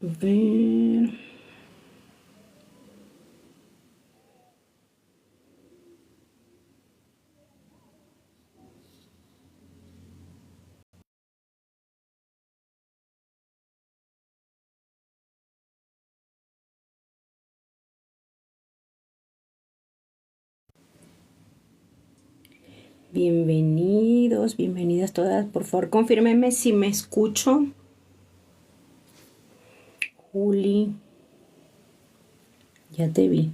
Ver. Bienvenidos, bienvenidas todas. Por favor, confírmenme si me escucho. Juli, ya te vi.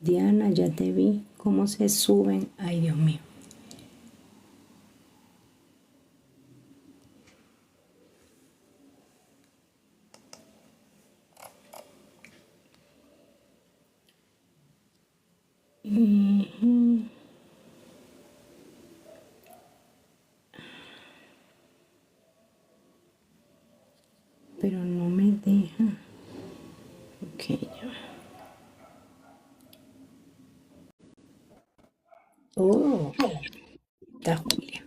Diana, ya te vi. ¿Cómo se suben? Ay, Dios mío. Pero no me deja. Ok, ya. Oh, está Julia.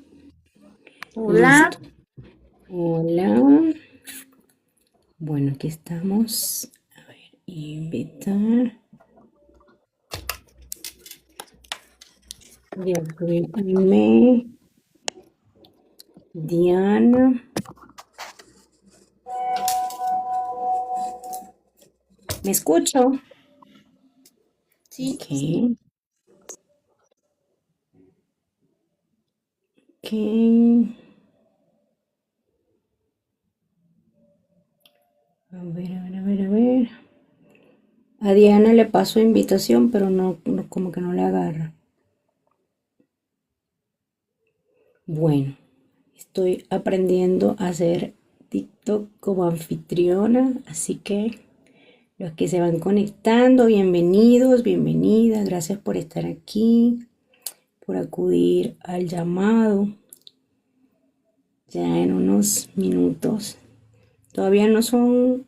Hola, Listo. Hola. Bueno, aquí estamos. A ver, invitar. Diana. Diana. ¿Me escucho? sí, Ok. Ok. A ver, a ver, a ver, a ver. A Diana le paso invitación, pero como que no le agarra. Bueno, estoy aprendiendo a hacer TikTok como anfitriona, así que los que se van conectando, bienvenidos, bienvenidas, gracias por estar aquí, por acudir al llamado. Ya en unos minutos, todavía no son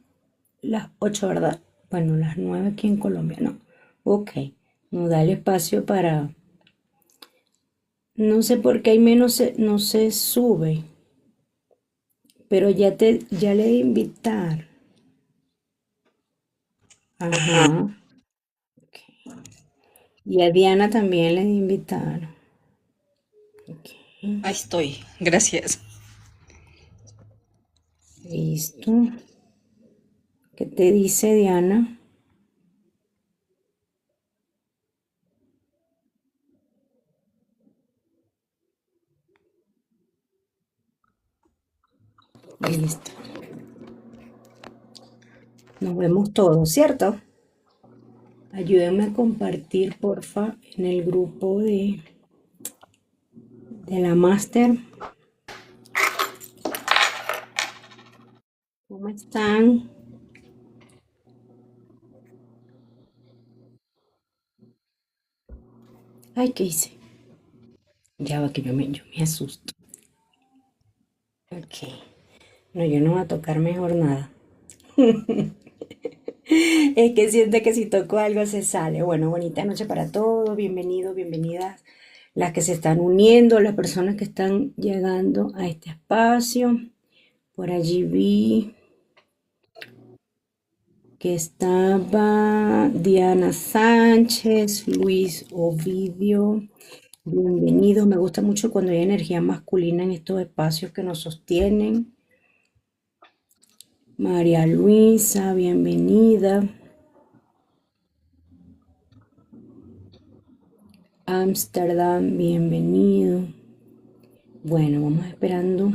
las 8, ¿verdad? Bueno, las 9 aquí en Colombia, no. Ok, nos da el espacio para... No sé por qué hay menos, no se sube, pero ya le di invitar. Ajá. Ok. Y a Diana también le di invitar. Ok, ahí estoy, gracias. listo. ¿Qué te dice Diana? Listo. Nos vemos todos, ¿cierto? Ayúdenme a compartir, porfa, en el grupo de la máster. ¿Cómo están? Ay, ¿qué hice? Ya va que yo me asusto. Ok. No, yo no voy a tocar mejor nada. Es que siento que si toco algo se sale. Bueno, bonita noche para todos. Bienvenidos, bienvenidas. Las que se están uniendo, las personas que están llegando a este espacio. Por allí vi que estaba Diana Sánchez, Luis Ovidio. Bienvenidos. Me gusta mucho cuando hay energía masculina en estos espacios que nos sostienen. María Luisa, bienvenida. Amsterdam, bienvenido. Bueno, vamos esperando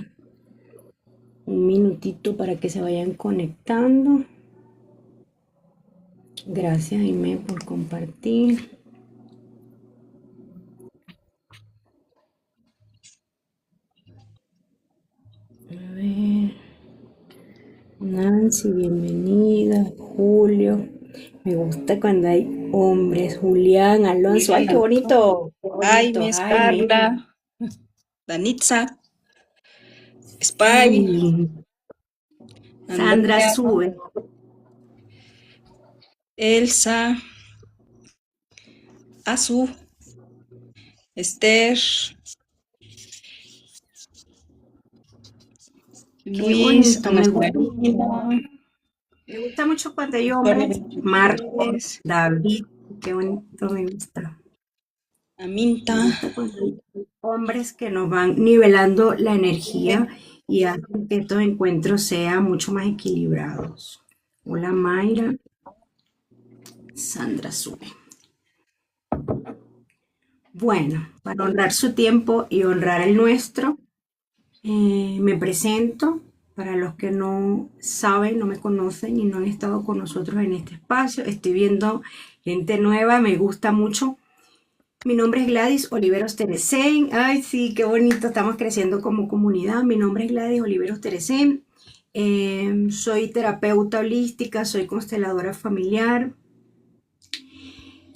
un minutito para que se vayan conectando. Gracias, Aime, por compartir. A ver, Nancy, bienvenida. Julio. Me gusta cuando hay hombres. Julián, Alonso. ¡Ay, qué bonito! ¡Qué Ay, bonito, Miss Jaime! Carla, Danitza, Spy, Uy, Sandra Andrea, sube. Elsa, Azu, Esther, Qué Luis, bonito, Ana me gusta. Karina, Me gusta mucho cuando hay Flores hombres. Marcos, Rodríguez, David, qué bonito me gusta. Aminta. Me gusta cuando hay hombres que nos van nivelando la energía y hacen que estos encuentros sean mucho más equilibrados. Hola Mayra, Sandra sube. Bueno, para honrar su tiempo y honrar el nuestro, me presento. Para los que no saben, no me conocen y no han estado con nosotros en este espacio, estoy viendo gente nueva, me gusta mucho. Mi nombre es Gladys Oliveros Teresén. Ay, sí, qué bonito, estamos creciendo como comunidad. Mi nombre es Gladys Oliveros Teresén. Soy terapeuta holística, soy consteladora familiar,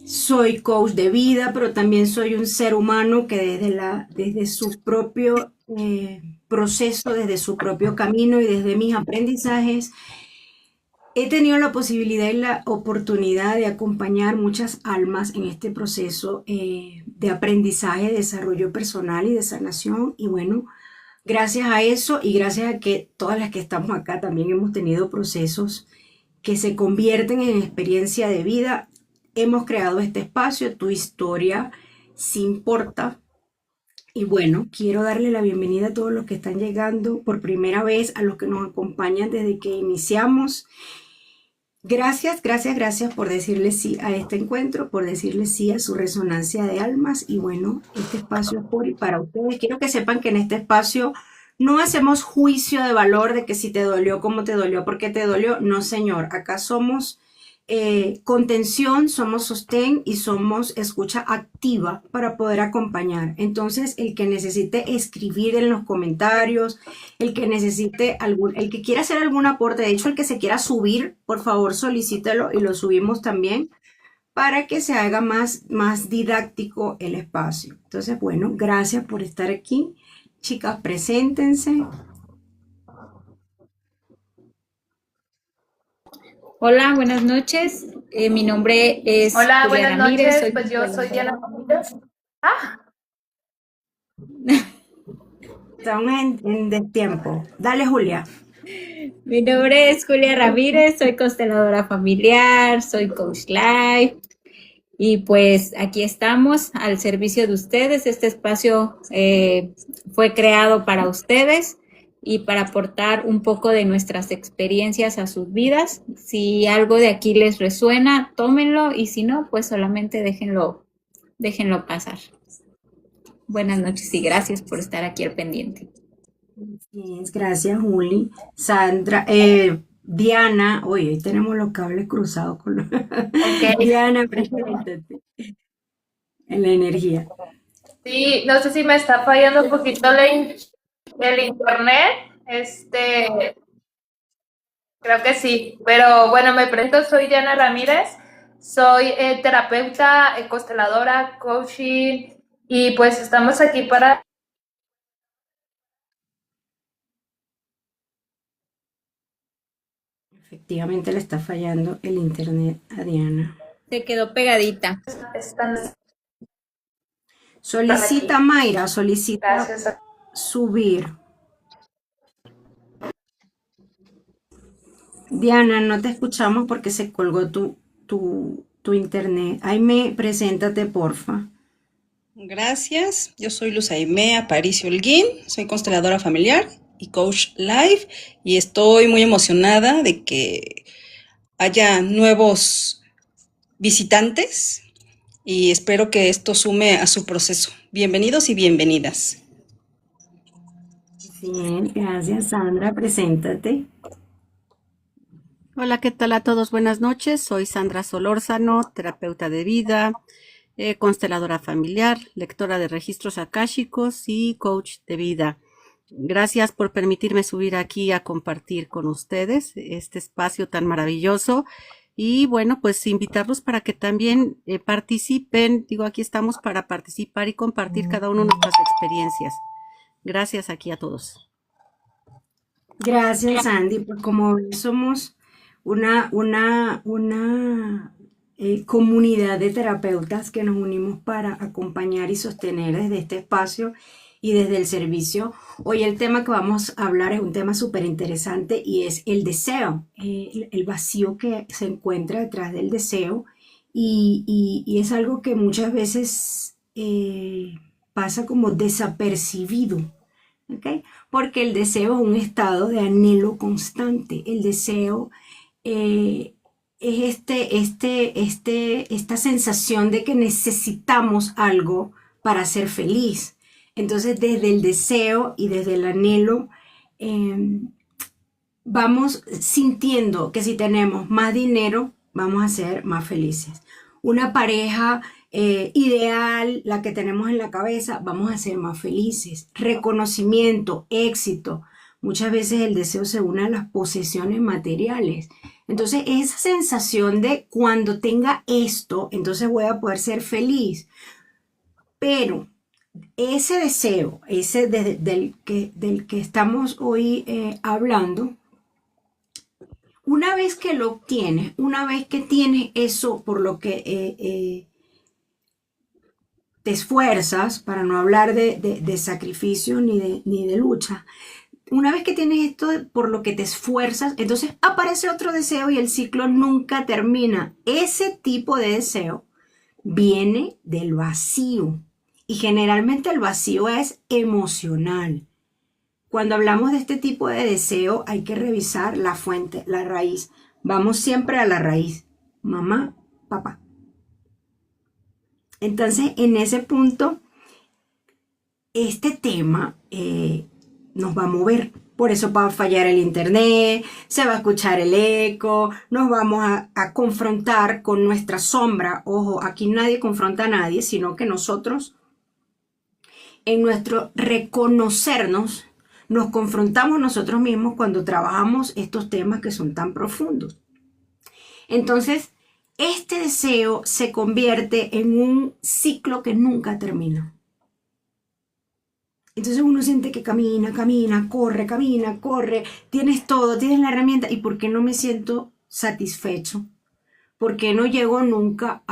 soy coach de vida, pero también soy un ser humano que desde su propio proceso, desde su propio camino y desde mis aprendizajes, he tenido la posibilidad y la oportunidad de acompañar muchas almas en este proceso de aprendizaje, desarrollo personal y de sanación. Y bueno, gracias a eso y gracias a que todas las que estamos acá también hemos tenido procesos que se convierten en experiencia de vida, hemos creado este espacio, Tu Historia Si Importa. Y bueno, quiero darle la bienvenida a todos los que están llegando por primera vez, a los que nos acompañan desde que iniciamos. Gracias, gracias, gracias por decirle sí a este encuentro, por decirle sí a su resonancia de almas. Y bueno, este espacio es por y para ustedes. Quiero que sepan que en este espacio no hacemos juicio de valor de que si te dolió, cómo te dolió, por qué te dolió. No, señor. Acá somos contención, somos sostén y somos escucha activa para poder acompañar. Entonces, el que necesite escribir en los comentarios, el que necesite el que quiera hacer algún aporte, de hecho, el que se quiera subir, por favor, solicítelo y lo subimos también para que se haga más didáctico el espacio. Entonces, bueno, gracias por estar aquí. Chicas, preséntense. Hola, buenas noches. Mi nombre es Hola, Julia buenas Ramírez. noches. Soy Pues yo soy Diana Ramírez. Ah, Estamos en destiempo. Dale, Julia. Mi nombre es Julia Ramírez, soy consteladora familiar, soy coach life y pues aquí estamos al servicio de ustedes. Este espacio fue creado para ustedes y para aportar un poco de nuestras experiencias a sus vidas. Si algo de aquí les resuena, tómenlo y si no, pues solamente déjenlo pasar. Buenas noches y gracias por estar aquí al pendiente. Gracias, Juli. Sandra, Diana, oye, hoy tenemos los cables cruzados con los... ok. Diana, preséntate en la energía. Sí, no sé si me está fallando un poquito el internet. Creo que sí. Pero bueno, me presento, soy Diana Ramírez. Soy terapeuta, consteladora, coaching. Y pues estamos aquí para... Efectivamente le está fallando el internet a Diana. Se quedó pegadita. Solicita, Mayra, solicita Gracias. subir. Diana, no te escuchamos porque se colgó tu internet. Aime, preséntate, porfa. Gracias. Yo soy Luz Aimé Aparicio Holguín, soy consteladora familiar y coach live y estoy muy emocionada de que haya nuevos visitantes y espero que esto sume a su proceso. Bienvenidos y bienvenidas. Bien, gracias, Sandra, preséntate. Hola, ¿qué tal a todos? Buenas noches. Soy Sandra Solórzano, terapeuta de vida, consteladora familiar, lectora de registros akáshicos y coach de vida. Gracias por permitirme subir aquí a compartir con ustedes este espacio tan maravilloso y bueno, pues invitarlos para que también participen. Digo, aquí estamos para participar y compartir cada uno nuestras experiencias. Gracias aquí a todos. Gracias, Andy. Pues como somos una comunidad de terapeutas que nos unimos para acompañar y sostener desde este espacio y desde el servicio. Hoy el tema que vamos a hablar es un tema súper interesante y es el deseo, el vacío que se encuentra detrás del deseo y es algo que muchas veces pasa como desapercibido, ¿ok? Porque el deseo es un estado de anhelo constante. El deseo es esta sensación de que necesitamos algo para ser feliz. Entonces, desde el deseo y desde el anhelo, eh, vamos sintiendo que si tenemos más dinero, vamos a ser más felices. Una pareja ideal, la que tenemos en la cabeza, vamos a ser más felices. Reconocimiento, éxito. Muchas veces el deseo se une a las posesiones materiales. Entonces, esa sensación de cuando tenga esto, entonces voy a poder ser feliz. Pero ese deseo, del que estamos hoy hablando, una vez que lo obtienes, una vez que tienes eso por lo que te esfuerzas, para no hablar de sacrificio ni de lucha, una vez que tienes esto por lo que te esfuerzas, entonces aparece otro deseo y el ciclo nunca termina. Ese tipo de deseo viene del vacío y generalmente el vacío es emocional. Cuando hablamos de este tipo de deseo hay que revisar la fuente, la raíz. Vamos siempre a la raíz. Mamá, papá. Entonces, en ese punto, este tema nos va a mover. Por eso va a fallar el internet, se va a escuchar el eco, nos vamos a confrontar con nuestra sombra. Ojo, aquí nadie confronta a nadie, sino que nosotros, en nuestro reconocernos, nos confrontamos nosotros mismos cuando trabajamos estos temas que son tan profundos. Entonces, este deseo se convierte en un ciclo que nunca termina. Entonces uno siente que camina, corre, tienes todo, tienes la herramienta. ¿Y por qué no me siento satisfecho? ¿Por qué no llego nunca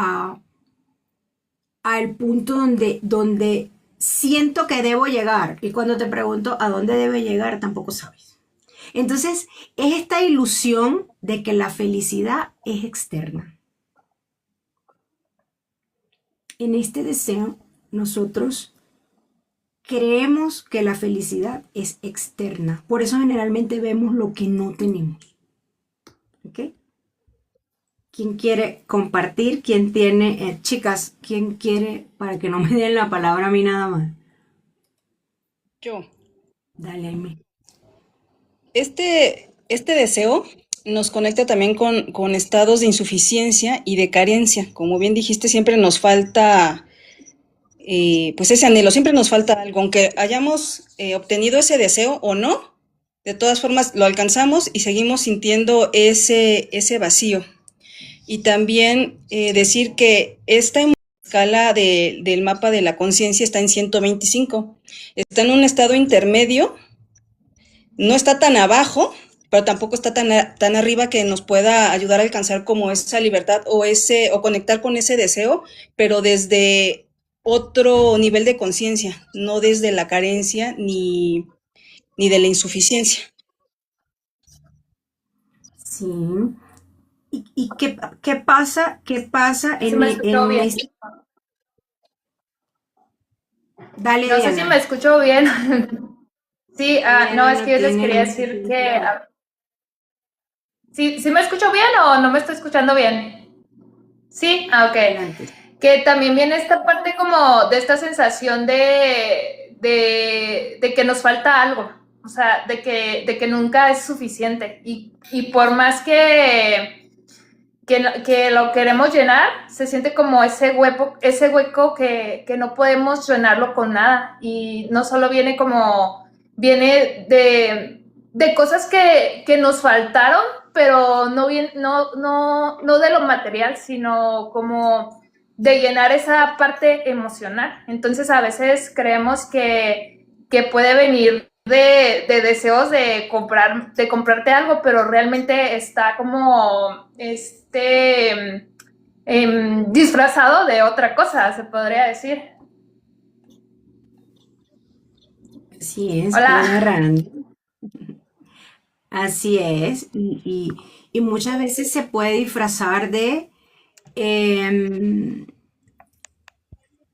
al punto donde siento que debo llegar? Y cuando te pregunto a dónde debe llegar, tampoco sabes. Entonces, es esta ilusión de que la felicidad es externa. En este deseo, nosotros creemos que la felicidad es externa. Por eso generalmente vemos lo que no tenemos. ¿Ok? ¿Quién quiere compartir? ¿Quién tiene, chicas, quién quiere, para que no me den la palabra a mí nada más? Yo. Dale, Aime. Este deseo nos conecta también con estados de insuficiencia y de carencia. Como bien dijiste, siempre nos falta, pues ese anhelo, siempre nos falta algo. Aunque hayamos obtenido ese deseo o no, de todas formas lo alcanzamos y seguimos sintiendo ese vacío. Y también decir que esta escala del mapa de la conciencia está en 125. Está en un estado intermedio. No está tan abajo, pero tampoco está tan arriba que nos pueda ayudar a alcanzar como esa libertad o conectar con ese deseo, pero desde otro nivel de conciencia, no desde la carencia ni de la insuficiencia. Sí. ¿Y qué pasa Se me escuchó bien. Dale, No sé Diana. si me escuchó bien. Sí, no, es que yo les Tiene quería un decir poquito. que... ¿Sí me escucho bien o no me estoy escuchando bien? Sí, ok. Adelante. Que también viene esta parte como de esta sensación de que nos falta algo, o sea, de que nunca es suficiente. Y por más que lo queremos llenar, se siente como ese hueco que no podemos llenarlo con nada. Y no solo viene de cosas que nos faltaron, pero no de lo material, sino como de llenar esa parte emocional. Entonces a veces creemos que puede venir de deseos de comprarte algo, pero realmente está como disfrazado de otra cosa, se podría decir. Así es, Hola. hola Randy. Así es. Y muchas veces se puede disfrazar de em,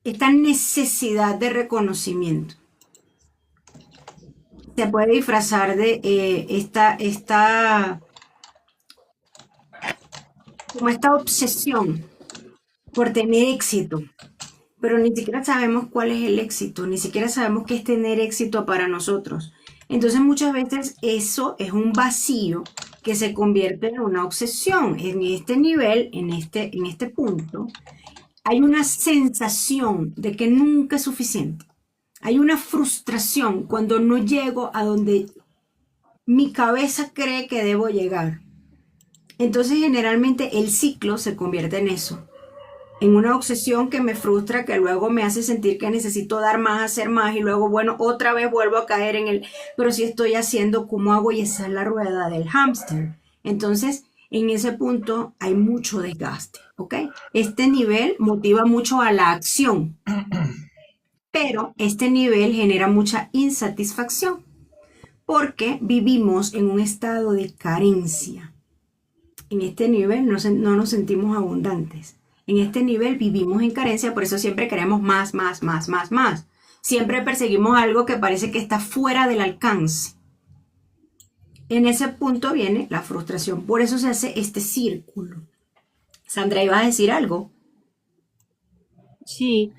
esta necesidad de reconocimiento. Se puede disfrazar de como esta obsesión por tener éxito, pero ni siquiera sabemos cuál es el éxito, ni siquiera sabemos qué es tener éxito para nosotros. Entonces muchas veces eso es un vacío que se convierte en una obsesión. En este nivel, en este punto, hay una sensación de que nunca es suficiente. Hay una frustración cuando no llego a donde mi cabeza cree que debo llegar. Entonces generalmente el ciclo se convierte en eso, en una obsesión que me frustra, que luego me hace sentir que necesito dar más, hacer más, y luego, bueno, otra vez vuelvo a caer en el, pero si estoy haciendo, ¿cómo hago? Y esa es la rueda del hámster. Entonces, en ese punto hay mucho desgaste, ¿ok? Este nivel motiva mucho a la acción, pero este nivel genera mucha insatisfacción porque vivimos en un estado de carencia. En este nivel no nos sentimos abundantes. En este nivel vivimos en carencia, por eso siempre queremos más, más, más, más, más. Siempre perseguimos algo que parece que está fuera del alcance. En ese punto viene la frustración. Por eso se hace este círculo. Sandra, ¿ibas a decir algo? Sí,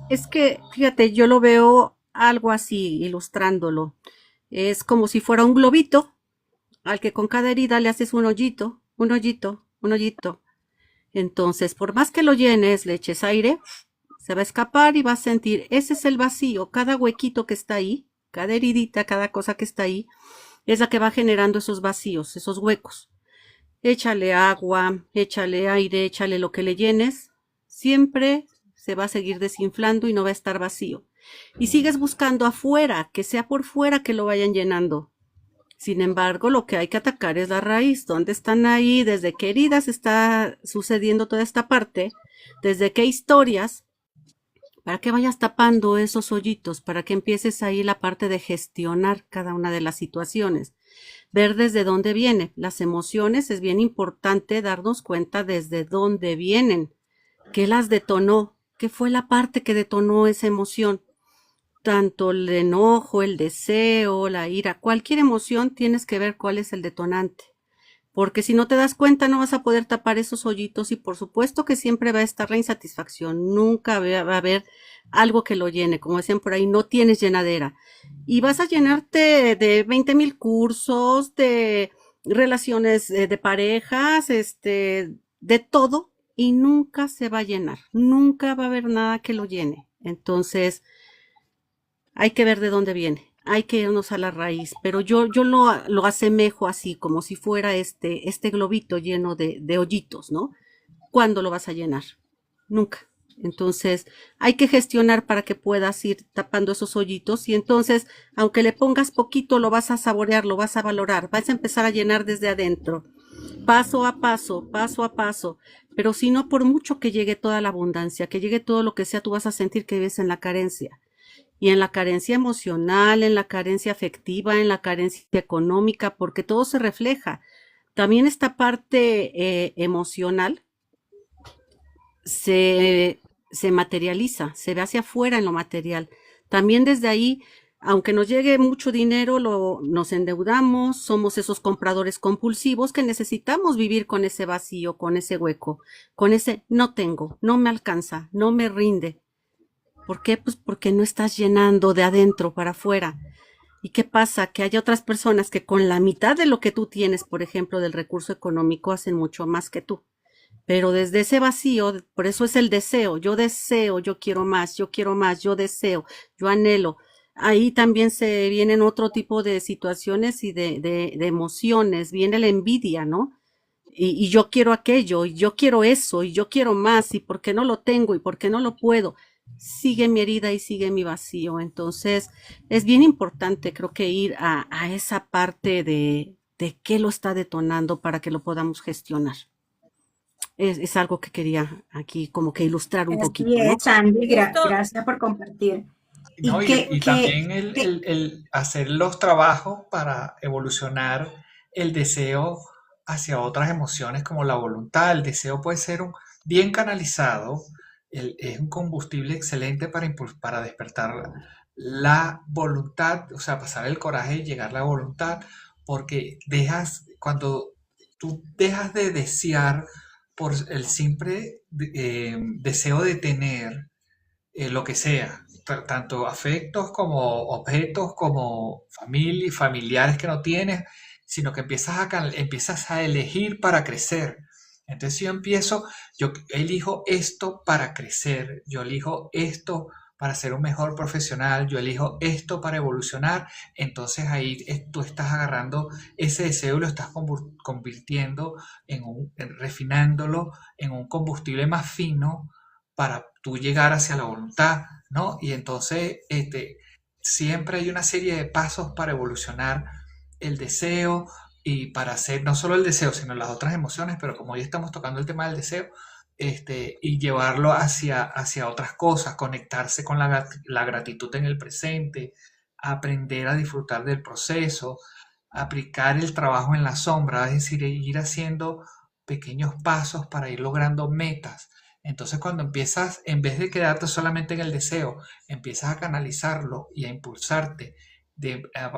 es que, fíjate, yo lo veo algo así, ilustrándolo. Es como si fuera un globito al que con cada herida le haces un hoyito, un hoyito, un hoyito. Entonces, por más que lo llenes, le eches aire, se va a escapar y va a sentir, ese es el vacío, cada huequito que está ahí, cada heridita, cada cosa que está ahí, es la que va generando esos vacíos, esos huecos. Échale agua, échale aire, échale lo que le llenes, siempre se va a seguir desinflando y no va a estar vacío. Y sigues buscando afuera, que sea por fuera que lo vayan llenando. Sin embargo, lo que hay que atacar es la raíz. ¿Dónde están ahí? ¿Desde qué heridas está sucediendo toda esta parte? ¿Desde qué historias? Para que vayas tapando esos hoyitos, para que empieces ahí la parte de gestionar cada una de las situaciones. Ver desde dónde viene. Las emociones es bien importante darnos cuenta desde dónde vienen. ¿Qué las detonó? ¿Qué fue la parte que detonó esa emoción? Tanto el enojo, el deseo, la ira, cualquier emoción tienes que ver cuál es el detonante. Porque si no te das cuenta no vas a poder tapar esos hoyitos y por supuesto que siempre va a estar la insatisfacción, nunca va a haber algo que lo llene, como decían por ahí, no tienes llenadera. Y vas a llenarte de 20,000 cursos, de relaciones de parejas, de todo, y nunca se va a llenar, nunca va a haber nada que lo llene. Entonces, hay que ver de dónde viene, hay que irnos a la raíz, pero yo lo asemejo así, como si fuera este globito lleno de hoyitos, ¿no? ¿Cuándo lo vas a llenar? Nunca. Entonces, hay que gestionar para que puedas ir tapando esos hoyitos y entonces, aunque le pongas poquito, lo vas a saborear, lo vas a valorar, vas a empezar a llenar desde adentro, paso a paso, paso a paso. Pero si no, por mucho que llegue toda la abundancia, que llegue todo lo que sea, tú vas a sentir que vives en la carencia. Y en la carencia emocional, en la carencia afectiva, en la carencia económica, porque todo se refleja. También esta parte emocional se, se materializa, se ve hacia afuera en lo material. También desde ahí, aunque nos llegue mucho dinero, nos endeudamos, somos esos compradores compulsivos que necesitamos vivir con ese vacío, con ese hueco, con ese no tengo, no me alcanza, no me rinde. ¿Por qué? Pues porque no estás llenando de adentro para afuera. ¿Y qué pasa? Que hay otras personas que con la mitad de lo que tú tienes, por ejemplo, del recurso económico, hacen mucho más que tú. Pero desde ese vacío, por eso es el deseo, yo quiero más, yo deseo, yo anhelo. Ahí también se vienen otro tipo de situaciones y de emociones, viene la envidia, ¿no? Y yo quiero aquello, y yo quiero eso, y yo quiero más, y por qué no lo tengo, y por qué no lo puedo. Sigue mi herida y sigue mi vacío. Entonces, es bien importante, creo que ir a esa parte de qué lo está detonando para que lo podamos gestionar. Es algo que quería aquí como que ilustrar un Así poquito, ¿no? es, Sandy, Esto, gracias por compartir. Y ¿no? que, Y que, también que- el hacer los trabajos para evolucionar el deseo hacia otras emociones como la voluntad. El deseo puede ser bien canalizado, es un combustible excelente para despertar la voluntad, o sea, pasar el coraje y llegar a la voluntad, porque cuando tú dejas de desear por el simple deseo de tener, lo que sea, tanto afectos como objetos, como familiares que no tienes, sino que empiezas a elegir para crecer. Entonces yo elijo esto para crecer, yo elijo esto para ser un mejor profesional, yo elijo esto para evolucionar. Entonces ahí tú estás agarrando ese deseo y lo estás convirtiendo refinándolo en un combustible más fino para tú llegar hacia la voluntad, ¿no? Y entonces siempre hay una serie de pasos para evolucionar el deseo y para hacer no solo el deseo, sino las otras emociones, pero como hoy estamos tocando el tema del deseo, y llevarlo hacia otras cosas, conectarse con la gratitud en el presente, aprender a disfrutar del proceso, aplicar el trabajo en la sombra, es decir, ir haciendo pequeños pasos para ir logrando metas. Entonces cuando empiezas, en vez de quedarte solamente en el deseo, empiezas a canalizarlo y a impulsarte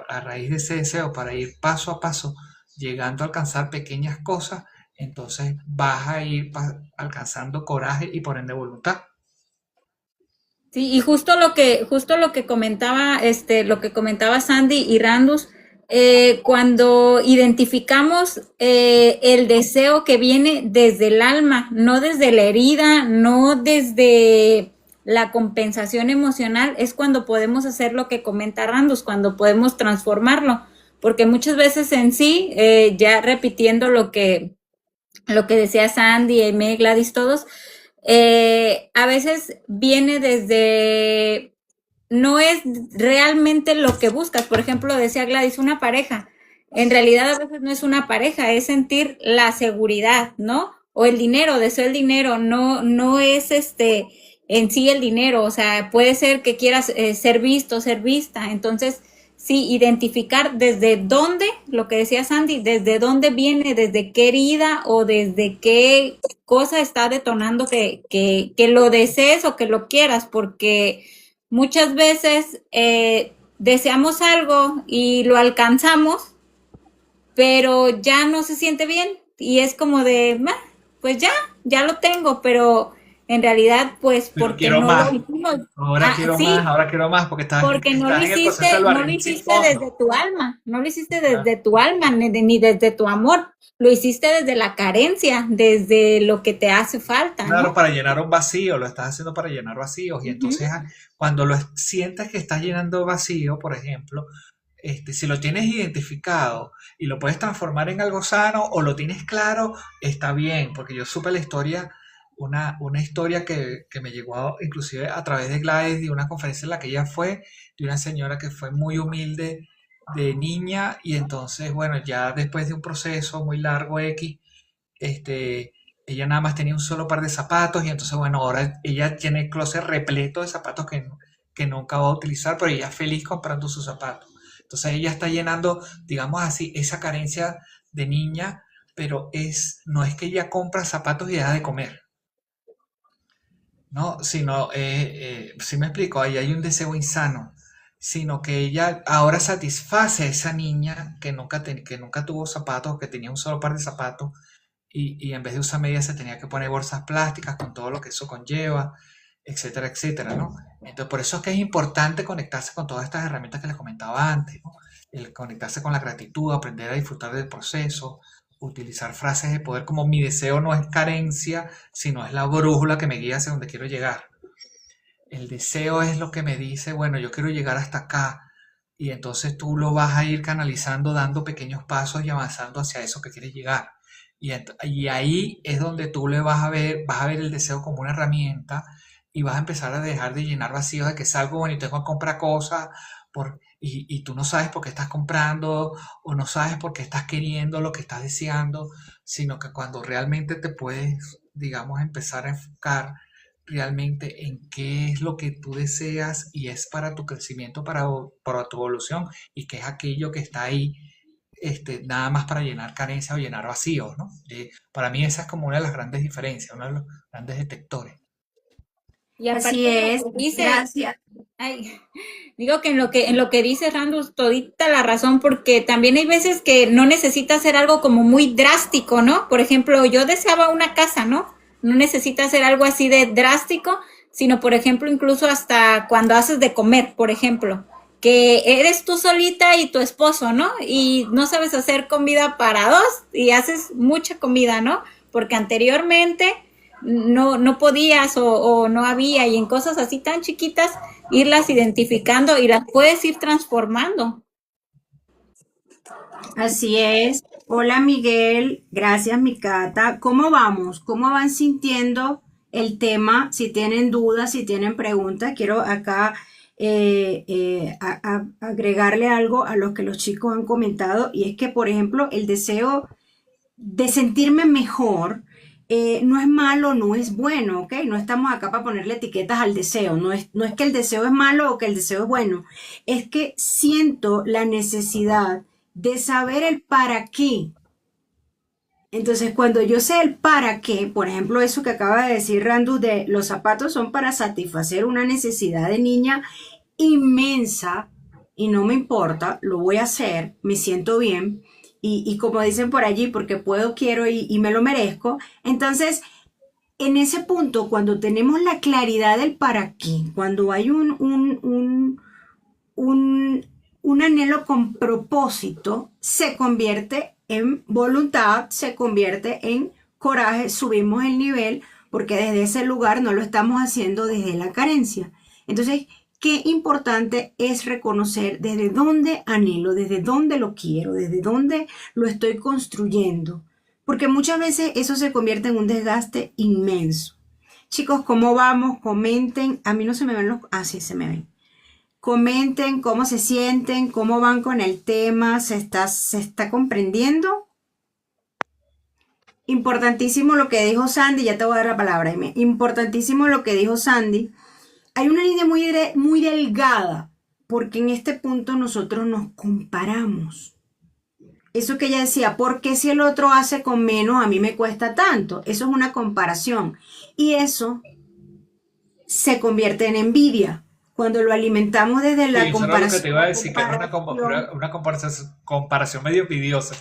a raíz de ese deseo para ir paso a paso, llegando a alcanzar pequeñas cosas, entonces vas a ir alcanzando coraje y por ende voluntad. Sí, y justo lo que comentaba, lo que comentaba Sandy y Randus, cuando identificamos el deseo que viene desde el alma, no desde la herida, no desde la compensación emocional, es cuando podemos hacer lo que comenta Randus, cuando podemos transformarlo, porque muchas veces en sí, ya repitiendo lo que decía Sandy, Aimee, Gladys, todos, a veces viene desde, no es realmente lo que buscas. Por ejemplo, decía Gladys, una pareja. En realidad a veces no es una pareja, es sentir la seguridad, ¿no? O el dinero, deseo el dinero, no es en sí el dinero, o sea, puede ser que quieras ser visto, ser vista. Entonces, sí, identificar desde dónde, lo que decía Sandy, desde dónde viene, desde qué herida o desde qué cosa está detonando que lo desees o que lo quieras, porque muchas veces deseamos algo y lo alcanzamos, pero ya no se siente bien y es como de, pues ya lo tengo, pero en realidad, pues Pero porque quiero no lo más, hicimos. ahora quiero más, porque Porque estás en el proceso del no lo barril sin hiciste fondo. desde tu alma, no lo hiciste Ah, desde tu alma, ni desde tu amor, lo hiciste desde la carencia, desde lo que te hace falta, Claro, ¿no? para llenar un vacío, lo estás haciendo para llenar vacíos. Y Ujú. entonces, cuando sientas que estás llenando vacío, por ejemplo, si lo tienes identificado y lo puedes transformar en algo sano o lo tienes claro, está bien, porque yo supe la historia, una historia que me llegó inclusive a través de Gladys, de una conferencia en la que ella fue, de una señora que fue muy humilde de niña y entonces, bueno, ya después de un proceso muy largo X, ella nada más tenía un solo par de zapatos y entonces, bueno, ahora ella tiene el closet repleto de zapatos que nunca va a utilizar, pero ella es feliz comprando sus zapatos. Entonces ella está llenando, digamos así, esa carencia de niña, pero no es que ella compra zapatos y deja de comer, ¿no? Sino, si me explico, ahí hay un deseo insano, sino que ella ahora satisface a esa niña que nunca tuvo zapatos, que tenía un solo par de zapatos y en vez de usar medias se tenía que poner bolsas plásticas con todo lo que eso conlleva, etcétera, etcétera, ¿no? Entonces, por eso es que es importante conectarse con todas estas herramientas que les comentaba antes, ¿no? El conectarse con la gratitud, aprender a disfrutar del proceso, utilizar frases de poder como mi deseo no es carencia, sino es la brújula que me guía hacia donde quiero llegar. El deseo es lo que me dice, bueno, yo quiero llegar hasta acá, y entonces tú lo vas a ir canalizando, dando pequeños pasos y avanzando hacia eso que quieres llegar. Y ahí es donde tú vas a ver el deseo como una herramienta y vas a empezar a dejar de llenar vacíos de que salgo, bueno, y tengo que comprar cosas y tú no sabes por qué estás comprando o no sabes por qué estás queriendo lo que estás deseando, sino que cuando realmente te puedes, digamos, empezar a enfocar realmente en qué es lo que tú deseas y es para tu crecimiento, para tu evolución, y qué es aquello que está ahí nada más para llenar carencias o llenar vacíos, ¿no? Para mí esa es como una de las grandes diferencias, uno de los grandes detectores. Y aparte Así de es, lo que dice, gracias. ay, digo que en lo que dice Randus, todita la razón, porque también hay veces que no necesita hacer algo como muy drástico, ¿no? Por ejemplo, yo deseaba una casa, ¿no? No necesita hacer algo así de drástico, sino, por ejemplo, incluso hasta cuando haces de comer, por ejemplo, que eres tú solita y tu esposo, ¿no? Y no sabes hacer comida para dos y haces mucha comida, ¿no? Porque anteriormente no podías o no había, y en cosas así tan chiquitas irlas identificando y las puedes ir transformando. Así es. Hola Miguel, gracias mi Cata. ¿Cómo vamos? ¿Cómo van sintiendo el tema? Si tienen dudas, si tienen preguntas, quiero acá agregarle algo a lo que los chicos han comentado, y es que, por ejemplo, el deseo de sentirme mejor no es malo, no es bueno, ¿ok? No estamos acá para ponerle etiquetas al deseo, no es que el deseo es malo o que el deseo es bueno, es que siento la necesidad de saber el para qué. Entonces, cuando yo sé el para qué, por ejemplo, eso que acaba de decir Randu de los zapatos son para satisfacer una necesidad de niña inmensa y no me importa, lo voy a hacer, me siento bien y como dicen por allí, porque puedo, quiero y me lo merezco. Entonces, en ese punto, cuando tenemos la claridad del para qué, cuando hay un, un anhelo con propósito, se convierte en voluntad, se convierte en coraje, subimos el nivel, porque desde ese lugar no lo estamos haciendo desde la carencia. Entonces, qué importante es reconocer desde dónde anhelo, desde dónde lo quiero, desde dónde lo estoy construyendo, porque muchas veces eso se convierte en un desgaste inmenso. Chicos, ¿cómo vamos? Comenten. A mí no se me ven los... Ah, sí, se me ven. Comenten cómo se sienten, cómo van con el tema, se está comprendiendo. Importantísimo lo que dijo Sandy, ya te voy a dar la palabra, Aime. Importantísimo lo que dijo Sandy. Hay una línea muy delgada, porque en este punto nosotros nos comparamos. Eso que ella decía, ¿por qué si el otro hace con menos, a mí me cuesta tanto? Eso es una comparación. Y eso se convierte en envidia. Cuando lo alimentamos desde Sí, la eso era lo que te comparación, iba a decir, que era una comparación medio envidiosa.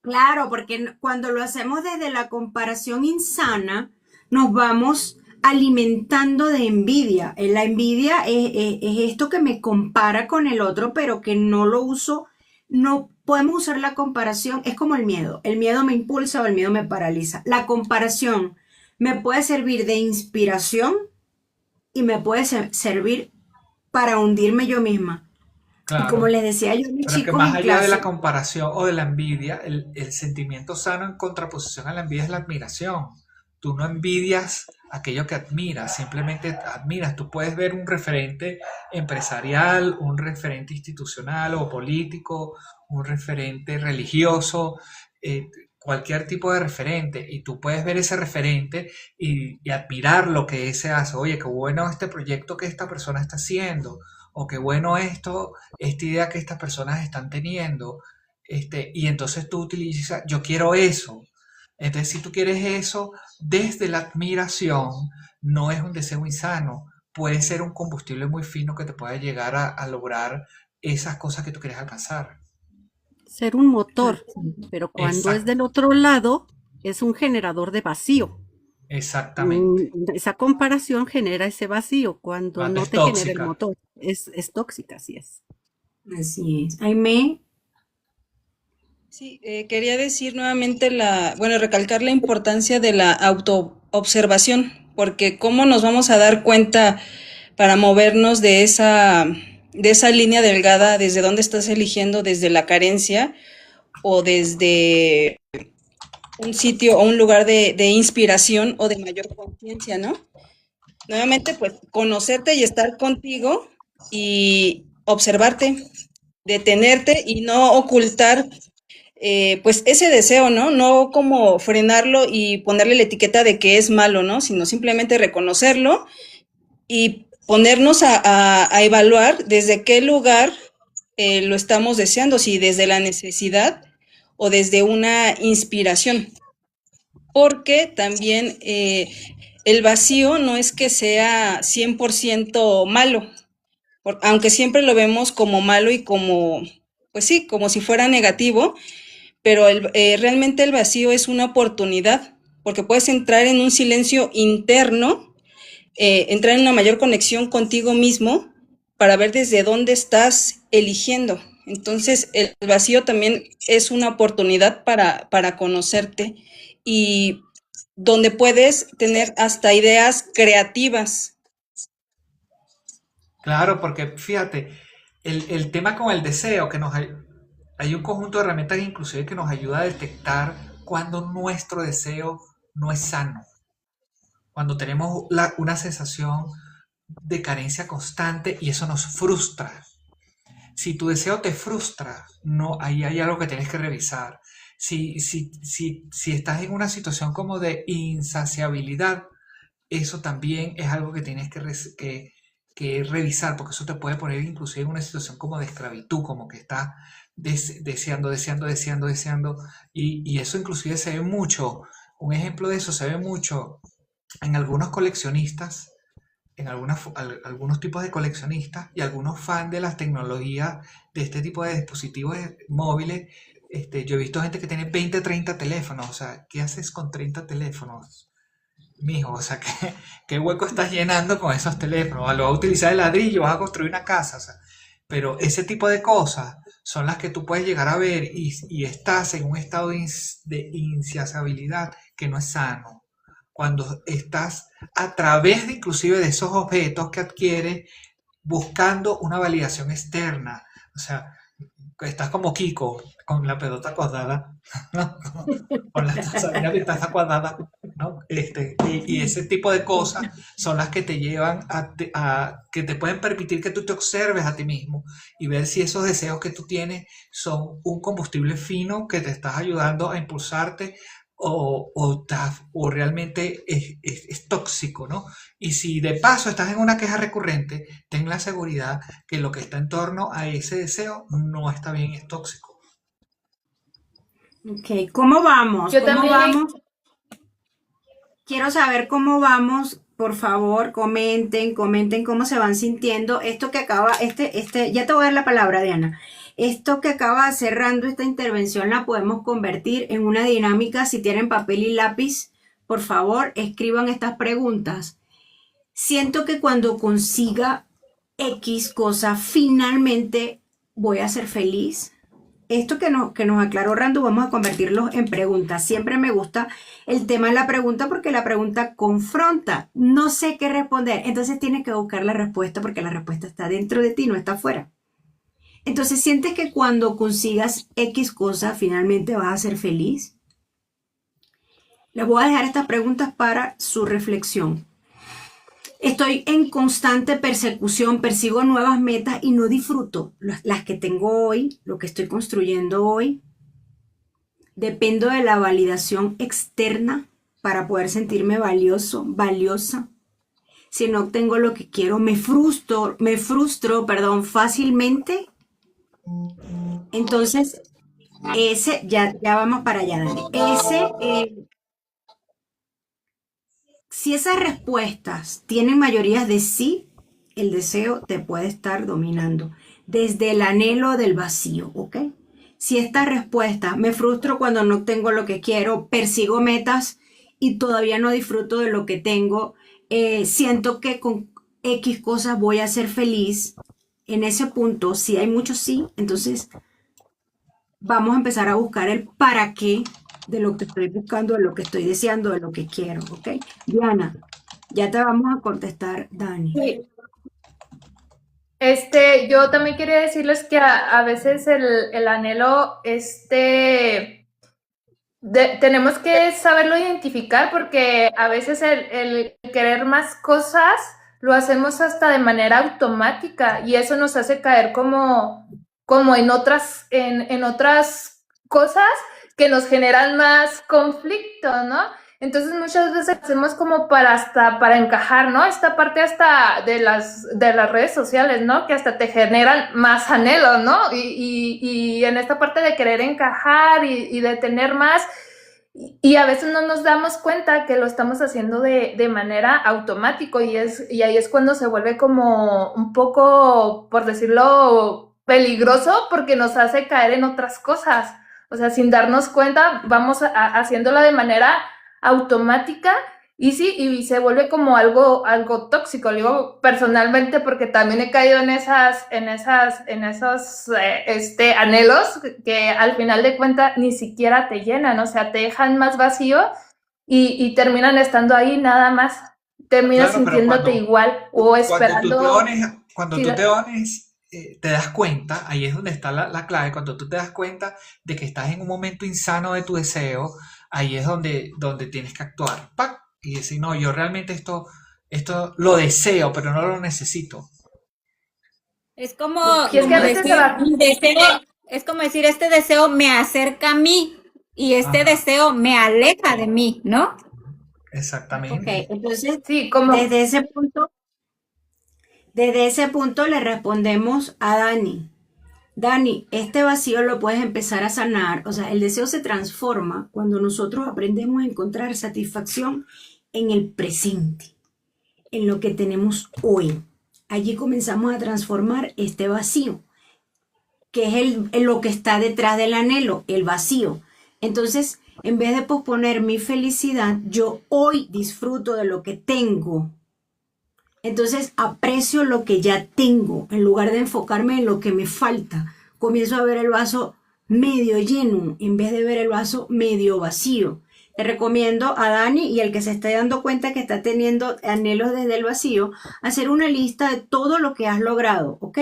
claro, porque cuando lo hacemos desde la comparación insana, nos vamos alimentando de envidia. La envidia es esto que me compara con el otro, pero que no lo uso. No podemos usar la comparación, es como el miedo. El miedo me impulsa o el miedo me paraliza. La comparación me puede servir de inspiración y me puede servir para hundirme yo misma. Y como Claro. les decía yo a mis Pero es que chicos más en allá de la clase, comparación o de la envidia, el sentimiento sano en contraposición a la envidia es la admiración. Tú no envidias aquello que admiras, simplemente admiras. Tú puedes ver un referente empresarial, un referente institucional o político, un referente religioso, cualquier tipo de referente, y tú puedes ver ese referente y admirar lo que ese hace. Oye, qué bueno este proyecto que esta persona está haciendo, o qué bueno esta idea que estas personas están teniendo, y entonces tú utilizas, yo quiero eso. Entonces, si tú quieres eso desde la admiración, no es un deseo insano, puede ser un combustible muy fino que te pueda llegar a lograr esas cosas que tú quieres alcanzar. Ser un motor, pero cuando es Exacto, del otro lado, es un generador de vacío. exactamente. Esa comparación genera ese vacío cuando Cuando no es te genera el tóxica. motor. Es tóxica, así es. así es. Aime, Sí, quería decir nuevamente bueno, recalcar la importancia de la autoobservación, porque cómo nos vamos a dar cuenta para movernos de esa línea delgada, desde dónde estás eligiendo, desde la carencia o desde un sitio o un lugar de inspiración o de mayor conciencia, ¿no? Nuevamente, pues conocerte y estar contigo y observarte, detenerte y no ocultar pues ese deseo, ¿no? No como frenarlo y ponerle la etiqueta de que es malo, ¿no? Sino simplemente reconocerlo y ponernos a evaluar desde qué lugar lo estamos deseando, si desde la necesidad o desde una inspiración. Porque también el vacío no es que sea 100% malo, aunque siempre lo vemos como malo y como, pues sí, como si fuera negativo, pero realmente el vacío es una oportunidad, porque puedes entrar en un silencio interno, entrar en una mayor conexión contigo mismo para ver desde dónde estás eligiendo. Entonces, el vacío también es una oportunidad para conocerte y donde puedes tener hasta ideas creativas. Claro, porque fíjate, el tema con el deseo, hay un conjunto de herramientas inclusive que nos ayuda a detectar cuando nuestro deseo no es sano, cuando tenemos una sensación de carencia constante y eso nos frustra. Si tu deseo te frustra, no, ahí hay algo que tienes que revisar. Si estás en una situación como de insaciabilidad, eso también es algo que tienes que revisar, porque eso te puede poner inclusive en una situación como de esclavitud, como que estás deseando, deseando, deseando, deseando, y eso inclusive se ve mucho, un ejemplo de eso se ve mucho en algunos coleccionistas, en algunos tipos de coleccionistas y algunos fans de las tecnologías de este tipo de dispositivos móviles. Yo he visto gente que tiene 20, 30 teléfonos, o sea, ¿qué haces con 30 teléfonos? Mijo, o sea, ¿qué hueco estás llenando con esos teléfonos? ¿Lo vas a utilizar de ladrillo? ¿Vas a construir una casa? O sea, pero ese tipo de cosas son las que tú puedes llegar a ver y estás en un estado de insaciabilidad que no es sano. Cuando estás a través de inclusive de esos objetos que adquieres buscando una validación externa. O sea, estás como Kiko con la pelota cuadrada, ¿no? Con la taza cuadrada, ¿no? Y ese tipo de cosas son las que te llevan que te pueden permitir que tú te observes a ti mismo y ver si esos deseos que tú tienes son un combustible fino que te estás ayudando a impulsarte o realmente es tóxico, ¿no? Y si de paso estás en una queja recurrente, ten la seguridad que lo que está en torno a ese deseo no está bien, es tóxico. Ok, ¿cómo vamos? Yo ¿Cómo también, vamos? Quiero saber cómo vamos. Por favor, comenten cómo se van sintiendo. Esto que acaba, ya te voy a dar la palabra, Diana. Esto que acaba cerrando esta intervención la podemos convertir en una dinámica. Si tienen papel y lápiz, por favor, escriban estas preguntas. Siento que cuando consiga X cosa, finalmente voy a ser feliz. Esto que nos aclaró Randu, vamos a convertirlo en preguntas. Siempre me gusta el tema de la pregunta porque la pregunta confronta. No sé qué responder. Entonces tienes que buscar la respuesta porque la respuesta está dentro de ti, no está afuera. Entonces, ¿sientes que cuando consigas X cosa, finalmente vas a ser feliz? Les voy a dejar estas preguntas para su reflexión. Estoy en constante persecución, persigo nuevas metas y no disfruto las que tengo hoy, lo que estoy construyendo hoy. Dependo de la validación externa para poder sentirme valioso, valiosa. Si no obtengo lo que quiero, me frustro, fácilmente. Entonces, ya vamos para allá, Dani. Si esas respuestas tienen mayorías de sí, el deseo te puede estar dominando desde el anhelo del vacío, ¿ok? Si esta respuesta, me frustro cuando no tengo lo que quiero, persigo metas y todavía no disfruto de lo que tengo, siento que con X cosas voy a ser feliz, en ese punto, si hay mucho sí, entonces vamos a empezar a buscar el para qué de lo que estoy buscando, de lo que estoy deseando, de lo que quiero, ¿ok? Diana, ya te vamos a contestar, Dani. sí. Yo también quería decirles que a veces el anhelo, tenemos que saberlo identificar porque a veces el querer más cosas lo hacemos hasta de manera automática y eso nos hace caer como en otras cosas que nos generan más conflicto, ¿no? Entonces muchas veces hacemos como para encajar, ¿no? Esta parte hasta de las redes sociales, ¿no? Que hasta te generan más anhelo, ¿no? Y en esta parte de querer encajar y de tener más, y a veces no nos damos cuenta que lo estamos haciendo de manera automático y ahí es cuando se vuelve como un poco, por decirlo, peligroso porque nos hace caer en otras cosas. O sea, sin darnos cuenta, vamos haciéndola de manera automática y sí, y se vuelve como algo tóxico, lo digo personalmente porque también he caído en esos anhelos que al final de cuentas ni siquiera te llenan, o sea, te dejan más vacío y terminan estando ahí nada más, terminas Claro, pero sintiéndote igual o cuando tú te esperando. dones, cuando Sí, tú te dones, te das cuenta, ahí es donde está la clave, cuando tú te das cuenta de que estás en un momento insano de tu deseo, ahí es donde tienes que actuar. ¡Pac! Y decir, no, yo realmente esto lo deseo, pero no lo necesito. Es como, y es que a como veces se decir, va. un deseo, es como decir, este deseo me acerca a mí y este Ajá, deseo me aleja de mí, ¿no? Ok, exactamente. entonces Sí, como. desde ese punto, desde ese punto le respondemos a Dani. Dani, este vacío lo puedes empezar a sanar, o sea, el deseo se transforma cuando nosotros aprendemos a encontrar satisfacción en el presente, en lo que tenemos hoy. Allí comenzamos a transformar este vacío, que es lo que está detrás del anhelo, el vacío. Entonces, en vez de posponer mi felicidad, yo hoy disfruto de lo que tengo. Entonces aprecio lo que ya tengo en lugar de enfocarme en lo que me falta. Comienzo a ver el vaso medio lleno en vez de ver el vaso medio vacío. Te recomiendo a Dani y al que se está dando cuenta que está teniendo anhelos desde el vacío, hacer una lista de todo lo que has logrado, ¿ok?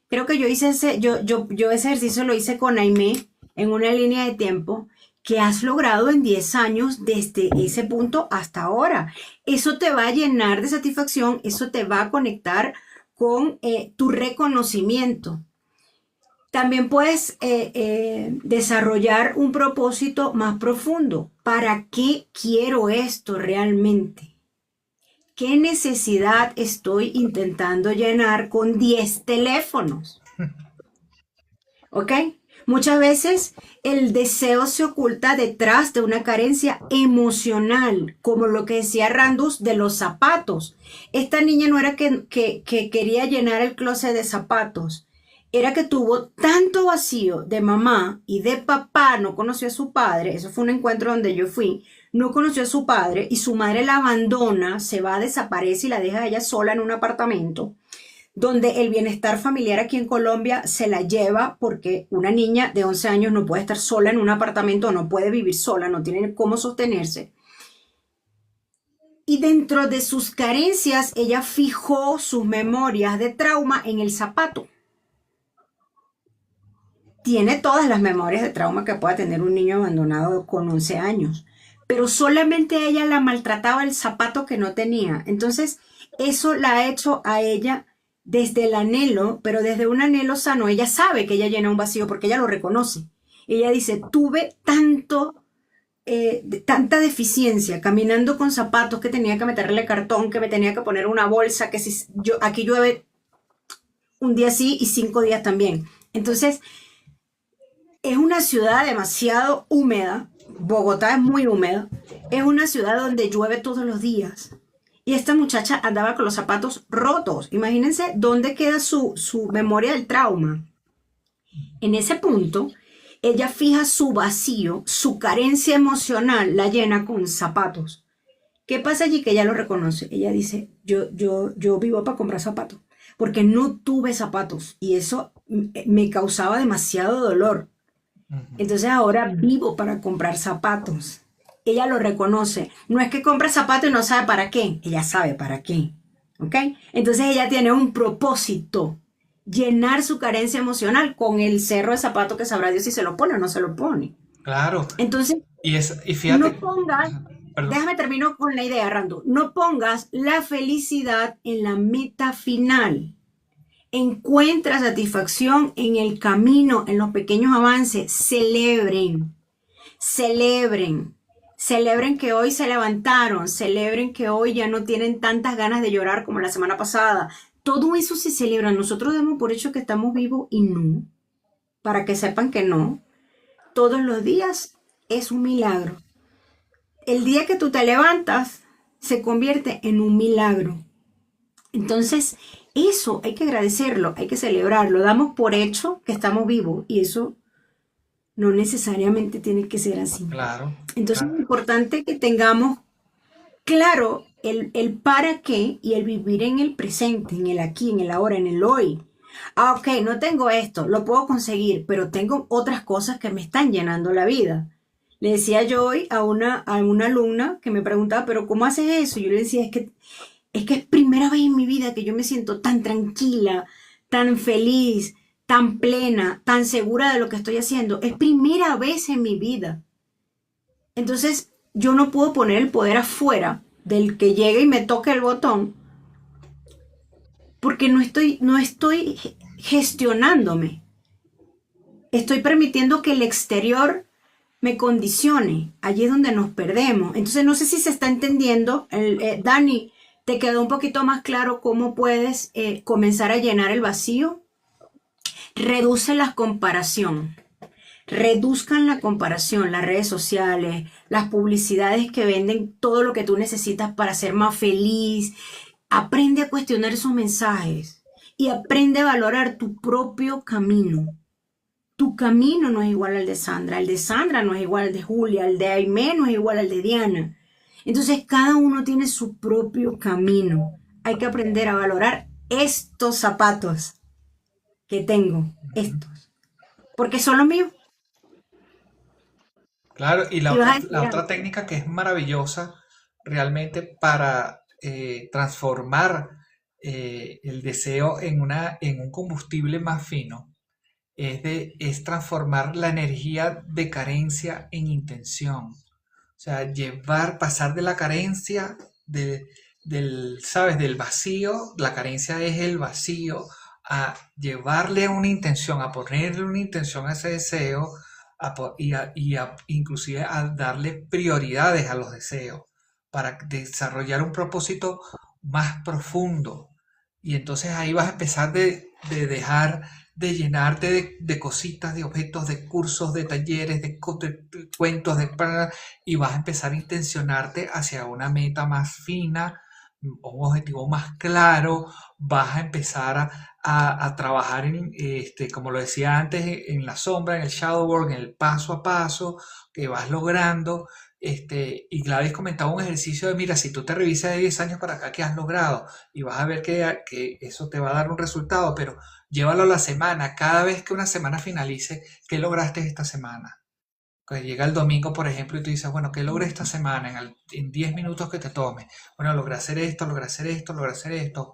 Creo que yo ese ejercicio lo hice con Aimé en una línea de tiempo que has logrado en 10 años desde ese punto hasta ahora. Eso te va a llenar de satisfacción, eso te va a conectar con tu reconocimiento. También puedes desarrollar un propósito más profundo. ¿Para qué quiero esto realmente? ¿Qué necesidad estoy intentando llenar con 10 teléfonos? ¿Ok? Muchas veces el deseo se oculta detrás de una carencia emocional, como lo que decía Randus de los zapatos. Esta niña no era que quería llenar el closet de zapatos, era que tuvo tanto vacío de mamá y de papá, no conoció a su padre, eso fue un encuentro donde yo fui, no conoció a su padre y su madre la abandona, se va, desaparece y la deja a ella sola en un apartamento donde el bienestar familiar aquí en Colombia se la lleva porque una niña de 11 años no puede estar sola en un apartamento, no puede vivir sola, no tiene cómo sostenerse. Y dentro de sus carencias, ella fijó sus memorias de trauma en el zapato. Tiene todas las memorias de trauma que pueda tener un niño abandonado con 11 años, pero solamente ella la maltrataba el zapato que no tenía. Entonces, eso la ha hecho a ella desde el anhelo, pero desde un anhelo sano. Ella sabe que ella llena un vacío porque ella lo reconoce. Ella dice, tuve tanta deficiencia caminando con zapatos que tenía que meterle cartón, que me tenía que poner una bolsa, que si yo, aquí llueve un día sí y 5 días también. Entonces, es una ciudad demasiado húmeda. Bogotá es muy húmeda. Es una ciudad donde llueve todos los días. Y esta muchacha andaba con los zapatos rotos. Imagínense dónde queda su memoria del trauma. En ese punto, ella fija su vacío, su carencia emocional, la llena con zapatos. ¿Qué pasa allí? Que ella lo reconoce. Ella dice, yo vivo para comprar zapatos, porque no tuve zapatos y eso me causaba demasiado dolor. Entonces ahora vivo para comprar zapatos. Ella lo reconoce. No es que compre zapatos y no sabe para qué. Ella sabe para qué. ¿Ok? Entonces ella tiene un propósito. Llenar su carencia emocional con el cerro de zapatos que sabrá Dios si se lo pone o no se lo pone. Claro. Entonces, Y fíjate, no pongas, perdón. déjame termino con la idea, Rando. No pongas la felicidad en la meta final. Encuentra satisfacción en el camino, en los pequeños avances. Celebren, celebren, celebren que hoy se levantaron, celebren que hoy ya no tienen tantas ganas de llorar como la semana pasada. Todo eso se celebra. Nosotros damos por hecho que estamos vivos y no. Para que sepan que no. Todos los días es un milagro. El día que tú te levantas se convierte en un milagro. Entonces, eso hay que agradecerlo, hay que celebrarlo. Damos por hecho que estamos vivos y eso no necesariamente tiene que ser así. Claro, Entonces, es claro. importante que tengamos claro el para qué y el vivir en el presente, en el aquí, en el ahora, en el hoy. Ah, ok, no tengo esto, lo puedo conseguir, pero tengo otras cosas que me están llenando la vida. Le decía yo hoy a una alumna que me preguntaba, pero ¿cómo haces eso? Yo le decía, es que es primera vez en mi vida que yo me siento tan tranquila, tan feliz, tan plena, tan segura de lo que estoy haciendo. Es primera vez en mi vida. Entonces, yo no puedo poner el poder afuera del que llegue y me toque el botón porque no estoy gestionándome. Estoy permitiendo que el exterior me condicione. Allí es donde nos perdemos. Entonces, no sé si se está entendiendo. Dani, ¿te quedó un poquito más claro cómo puedes comenzar a llenar el vacío? Reduce la comparación. Reduzcan la comparación, las redes sociales, las publicidades que venden todo lo que tú necesitas para ser más feliz. Aprende a cuestionar esos mensajes y aprende a valorar tu propio camino. Tu camino no es igual al de Sandra, el de Sandra no es igual al de Julia, el de Aimé no es igual al de Diana. Entonces cada uno tiene su propio camino. Hay que aprender a valorar estos zapatos que tengo, estos, porque son los míos. Claro, y Y vas a la decir otra algo. técnica que es maravillosa realmente para transformar el deseo en un combustible más fino es transformar la energía de carencia en intención. O sea, pasar de la carencia, ¿sabes? Del vacío, la carencia es el vacío, a llevarle una intención, a ponerle una intención a ese deseo, inclusive a darle prioridades a los deseos, para desarrollar un propósito más profundo. Y entonces ahí vas a empezar de dejar de llenarte de cositas, de objetos, de cursos, de talleres, de cuentos, y vas a empezar a intencionarte hacia una meta más fina, un objetivo más claro, vas a empezar a trabajar como lo decía antes, en la sombra, en el shadow work, en el paso a paso que vas logrando. Y Gladys comentaba un ejercicio de, mira, si tú te revisas de 10 años para acá, ¿qué has logrado? Y vas a ver que eso te va a dar un resultado, pero llévalo a la semana. Cada vez que una semana finalice, ¿qué lograste esta semana? Que llega el domingo, por ejemplo, y tú dices, bueno, ¿qué logré esta semana en 10 minutos que te tome? Bueno, logré hacer esto, logré hacer esto, logré hacer esto.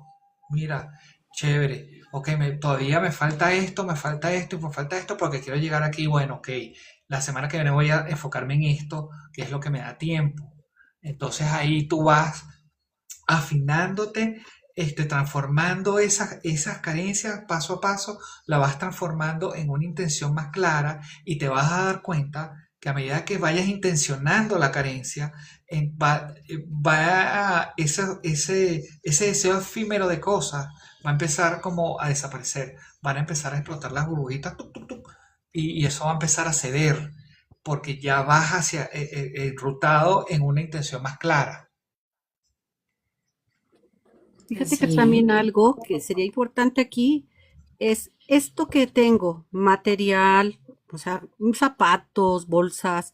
Mira, chévere. Ok, todavía me falta esto y me falta esto porque quiero llegar aquí. Bueno, ok, la semana que viene voy a enfocarme en esto, que es lo que me da tiempo. Entonces ahí tú vas afinándote, transformando esas carencias paso a paso, la vas transformando en una intención más clara y te vas a dar cuenta que a medida que vayas intencionando la carencia, ese deseo efímero de cosas va a empezar como a desaparecer, van a empezar a explotar las burbujitas, tuc, tuc, tuc, y eso va a empezar a ceder, porque ya vas hacia enrutado en una intención más clara. Fíjate que Sí, también algo que sería importante aquí es esto que tengo, material, o sea, zapatos, bolsas,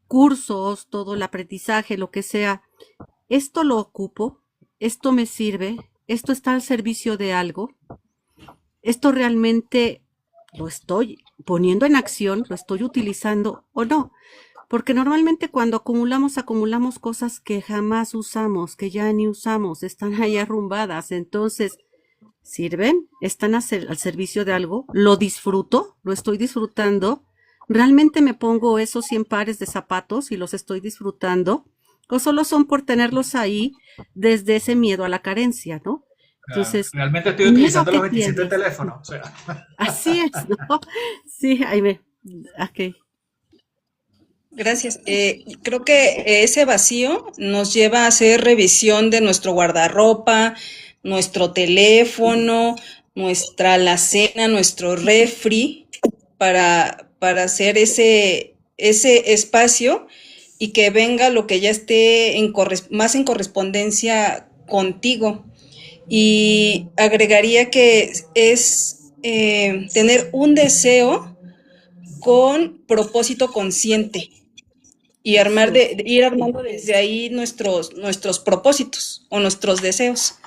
cursos, todo el aprendizaje, lo que sea. Esto lo ocupo, esto me sirve, esto está al servicio de algo, esto realmente lo estoy poniendo en acción, lo estoy utilizando o no. Porque normalmente cuando acumulamos cosas que jamás usamos, que ya ni usamos, están ahí arrumbadas. Entonces, ¿sirven? ¿Están al servicio de algo? ¿Lo disfruto? ¿Lo estoy disfrutando? ¿Realmente me pongo esos 100 pares de zapatos y los estoy disfrutando? ¿O solo son por tenerlos ahí desde ese miedo a la carencia, ¿no? Entonces, Realmente estoy miedo utilizando que los 27 tienes. teléfonos. O sea, Así es, ¿no? Sí, ahí ve. Ok. Gracias. Creo que ese vacío nos lleva a hacer revisión de nuestro guardarropa, nuestro teléfono, nuestra alacena, nuestro refri, para hacer ese espacio y que venga lo que ya esté más en correspondencia contigo. Y agregaría que es tener un deseo con propósito consciente y Así es. ir armando desde ahí nuestros propósitos o nuestros deseos.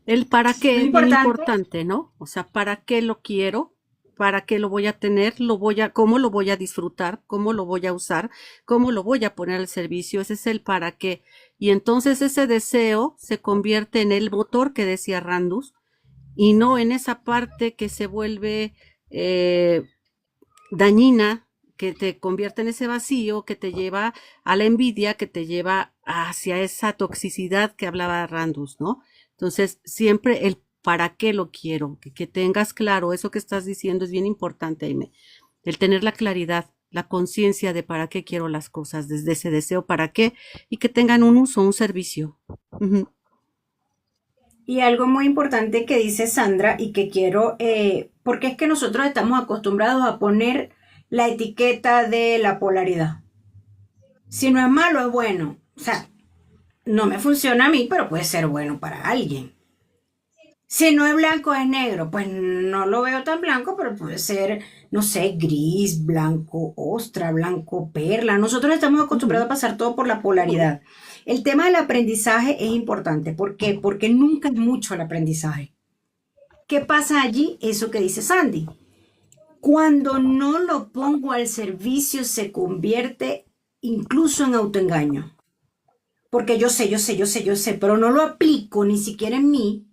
El para qué Muy es bien importante. importante, ¿no? O sea, ¿para qué lo quiero? ¿Para qué lo voy a tener? ¿Cómo lo voy a disfrutar? ¿Cómo lo voy a usar? ¿Cómo lo voy a poner al servicio? Ese es el para qué. Y entonces ese deseo se convierte en el motor que decía Randus y no en esa parte que se vuelve eh, dañina, que te convierte en ese vacío, que te lleva a la envidia, que te lleva hacia esa toxicidad que hablaba Randus, ¿no? Entonces, siempre el para qué lo quiero, que tengas claro, eso que estás diciendo es bien importante, Aime, el tener la claridad, la conciencia de para qué quiero las cosas, desde ese deseo para qué, y que tengan un uso, un servicio. Ujú. Y algo muy importante que dice Sandra y que quiero, porque es que nosotros estamos acostumbrados a poner la etiqueta de la polaridad. Si no es malo, es bueno. O sea, no me funciona a mí, pero puede ser bueno para alguien. Si no es blanco, es negro. Pues no lo veo tan blanco, pero puede ser, no sé, gris, blanco, ostra, blanco, perla. Nosotros estamos acostumbrados a pasar todo por la polaridad. El tema del aprendizaje es importante. ¿Por qué? Porque nunca es mucho el aprendizaje. ¿Qué pasa allí? Eso que dice Sandy. Cuando no lo pongo al servicio, se convierte incluso en autoengaño. Porque yo sé, pero no lo aplico ni siquiera en mí.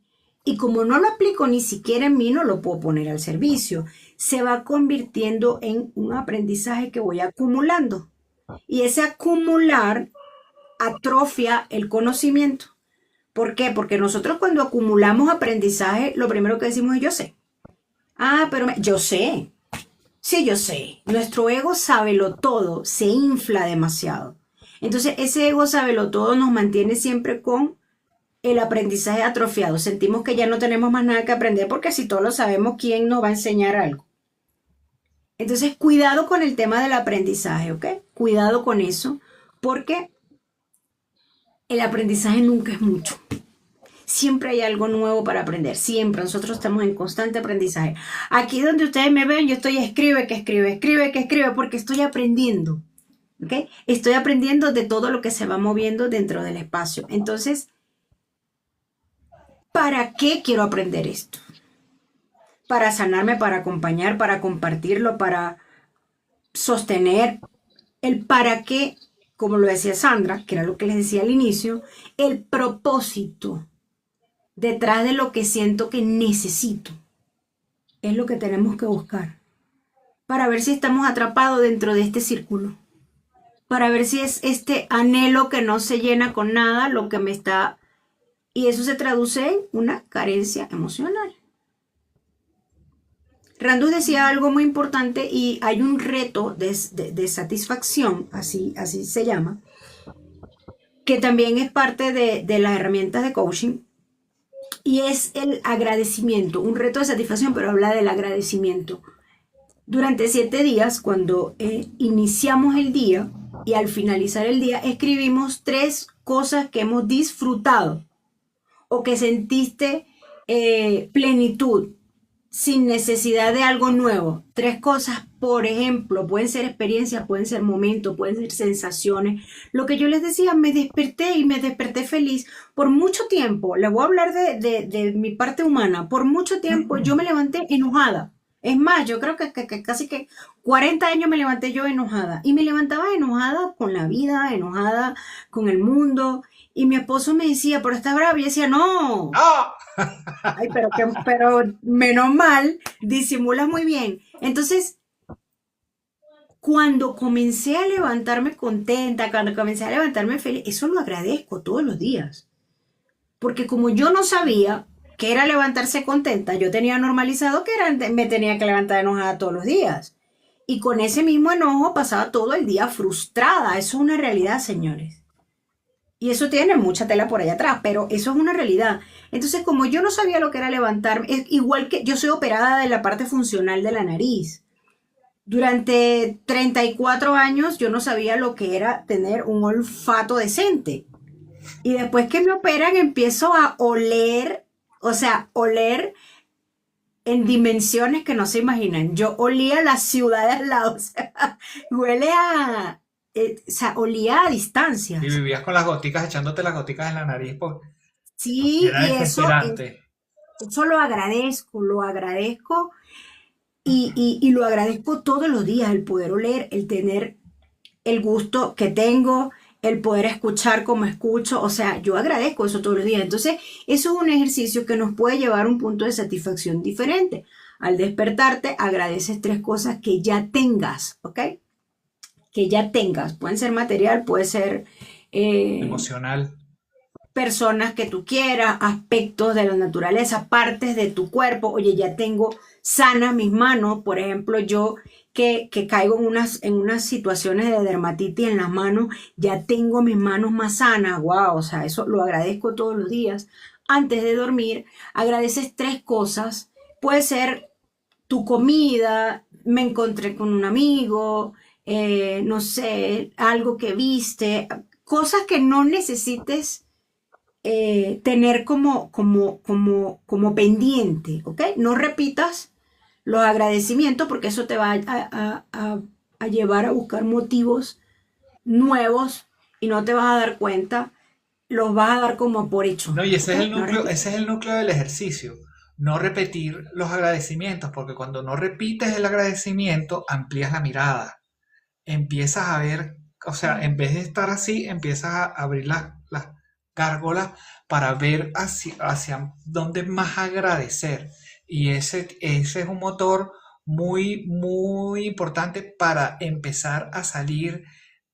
Y como no lo aplico ni siquiera en mí, no lo puedo poner al servicio. Se va convirtiendo en un aprendizaje que voy acumulando. Y ese acumular atrofia el conocimiento. ¿Por qué? Porque nosotros cuando acumulamos aprendizaje, lo primero que decimos es yo sé. Ah, pero yo sé. Sí, yo sé. Nuestro ego sábelo todo, se infla demasiado. Entonces, ese ego sábelo todo nos mantiene siempre con el aprendizaje atrofiado. Sentimos que ya no tenemos más nada que aprender porque si todos lo sabemos, ¿quién nos va a enseñar algo? Entonces, cuidado con el tema del aprendizaje, ¿ok? Cuidado con eso, porque el aprendizaje nunca es mucho. Siempre hay algo nuevo para aprender, siempre. Nosotros estamos en constante aprendizaje. Aquí donde ustedes me ven, yo estoy escribe, porque estoy aprendiendo, ¿ok? Estoy aprendiendo de todo lo que se va moviendo dentro del espacio. Entonces, ¿para qué quiero aprender esto? Para sanarme, para acompañar, para compartirlo, para sostener. El para qué, como lo decía Sandra, que era lo que les decía al inicio, el propósito detrás de lo que siento que necesito. Es lo que tenemos que buscar. Para ver si estamos atrapados dentro de este círculo. Para ver si es este anhelo que no se llena con nada lo que me está... Y eso se traduce en una carencia emocional. Randus decía algo muy importante y hay un reto de satisfacción, así se llama, que también es parte de las herramientas de coaching, y es el agradecimiento, un reto de satisfacción, pero habla del agradecimiento. Durante 7 días, cuando iniciamos el día y al finalizar el día, escribimos 3 cosas que hemos disfrutado o que sentiste plenitud sin necesidad de algo nuevo. 3 cosas, por ejemplo, pueden ser experiencias, pueden ser momentos, pueden ser sensaciones. Lo que yo les decía, me desperté y me desperté feliz. Por mucho tiempo, les voy a hablar de mi parte humana, por mucho tiempo yo me levanté enojada. Es más, yo creo que casi que 40 años me levanté yo enojada. Y me levantaba enojada con la vida, enojada con el mundo. Y mi esposo me decía, pero estás brava. Y yo decía, no. ¡no! Ay, pero menos mal, disimulas muy bien. Entonces, cuando comencé a levantarme contenta, cuando comencé a levantarme feliz, eso lo agradezco todos los días. porque como yo no sabía que era levantarse contenta, yo tenía normalizado que me tenía que levantar enojada todos los días. Y con ese mismo enojo pasaba todo el día frustrada. Eso es una realidad, señores. Y eso tiene mucha tela por allá atrás, pero eso es una realidad. Entonces, como yo no sabía lo que era levantarme, es igual que yo soy operada de la parte funcional de la nariz. Durante 34 años yo no sabía lo que era tener un olfato decente. Y después que me operan empiezo a oler, o sea, oler en dimensiones que no se imaginan. Yo olía la ciudad de al lado, o sea, huele a, o sea, olía a Y distancias. vivías con las goticas, echándote las goticas en la nariz, porque Sí, era y desesperante. eso lo agradezco y lo agradezco todos los días, el poder oler, el tener el gusto que tengo, el poder escuchar como escucho, o sea, yo agradezco eso todos los días. Entonces, eso es un ejercicio que nos puede llevar a un punto de satisfacción diferente. Al despertarte, agradeces tres cosas que ya tengas, ¿ok? Que ya tengas. Pueden ser material, puede ser eh, Emocional. personas que tú quieras, aspectos de la naturaleza, partes de tu cuerpo. Oye, ya tengo sanas mis manos, por ejemplo, yo que caigo en unas situaciones de dermatitis en las manos, ya tengo mis manos más sanas, wow, o sea, eso lo agradezco todos los días. Antes de dormir, agradeces tres cosas, puede ser tu comida, me encontré con un amigo, no sé, algo que viste, cosas que no necesites tener como pendiente, ¿ok? No repitas los agradecimientos porque eso te va a llevar a buscar motivos nuevos y no te vas a dar cuenta, los vas a dar como por hecho, No, y ¿ok? No repitas. ese es el núcleo del ejercicio. No repetir los agradecimientos, porque cuando no repites el agradecimiento, amplías la mirada. Empiezas a ver, o sea, en vez de estar así, empiezas a abrir las gárgolas para ver hacia dónde más agradecer. Y ese es un motor muy, muy importante para empezar a salir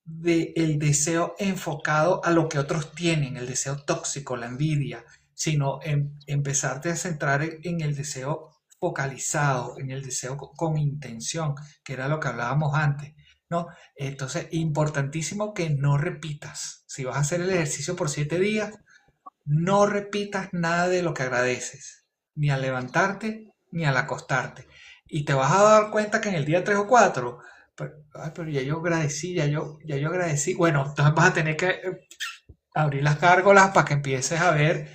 del deseo enfocado a lo que otros tienen, el deseo tóxico, la envidia, sino empezarte a centrar en el deseo focalizado, en el deseo con intención, que era lo que hablábamos antes, ¿no? Entonces, importantísimo que no repitas. Si vas a hacer el ejercicio por 7 días, no repitas nada de lo que agradeces, ni al levantarte ni al acostarte. Y te vas a dar cuenta que en el día 3 o 4, pero ya yo agradecí, ya yo agradecí. Bueno, entonces vas a tener que abrir las gárgolas para que empieces a ver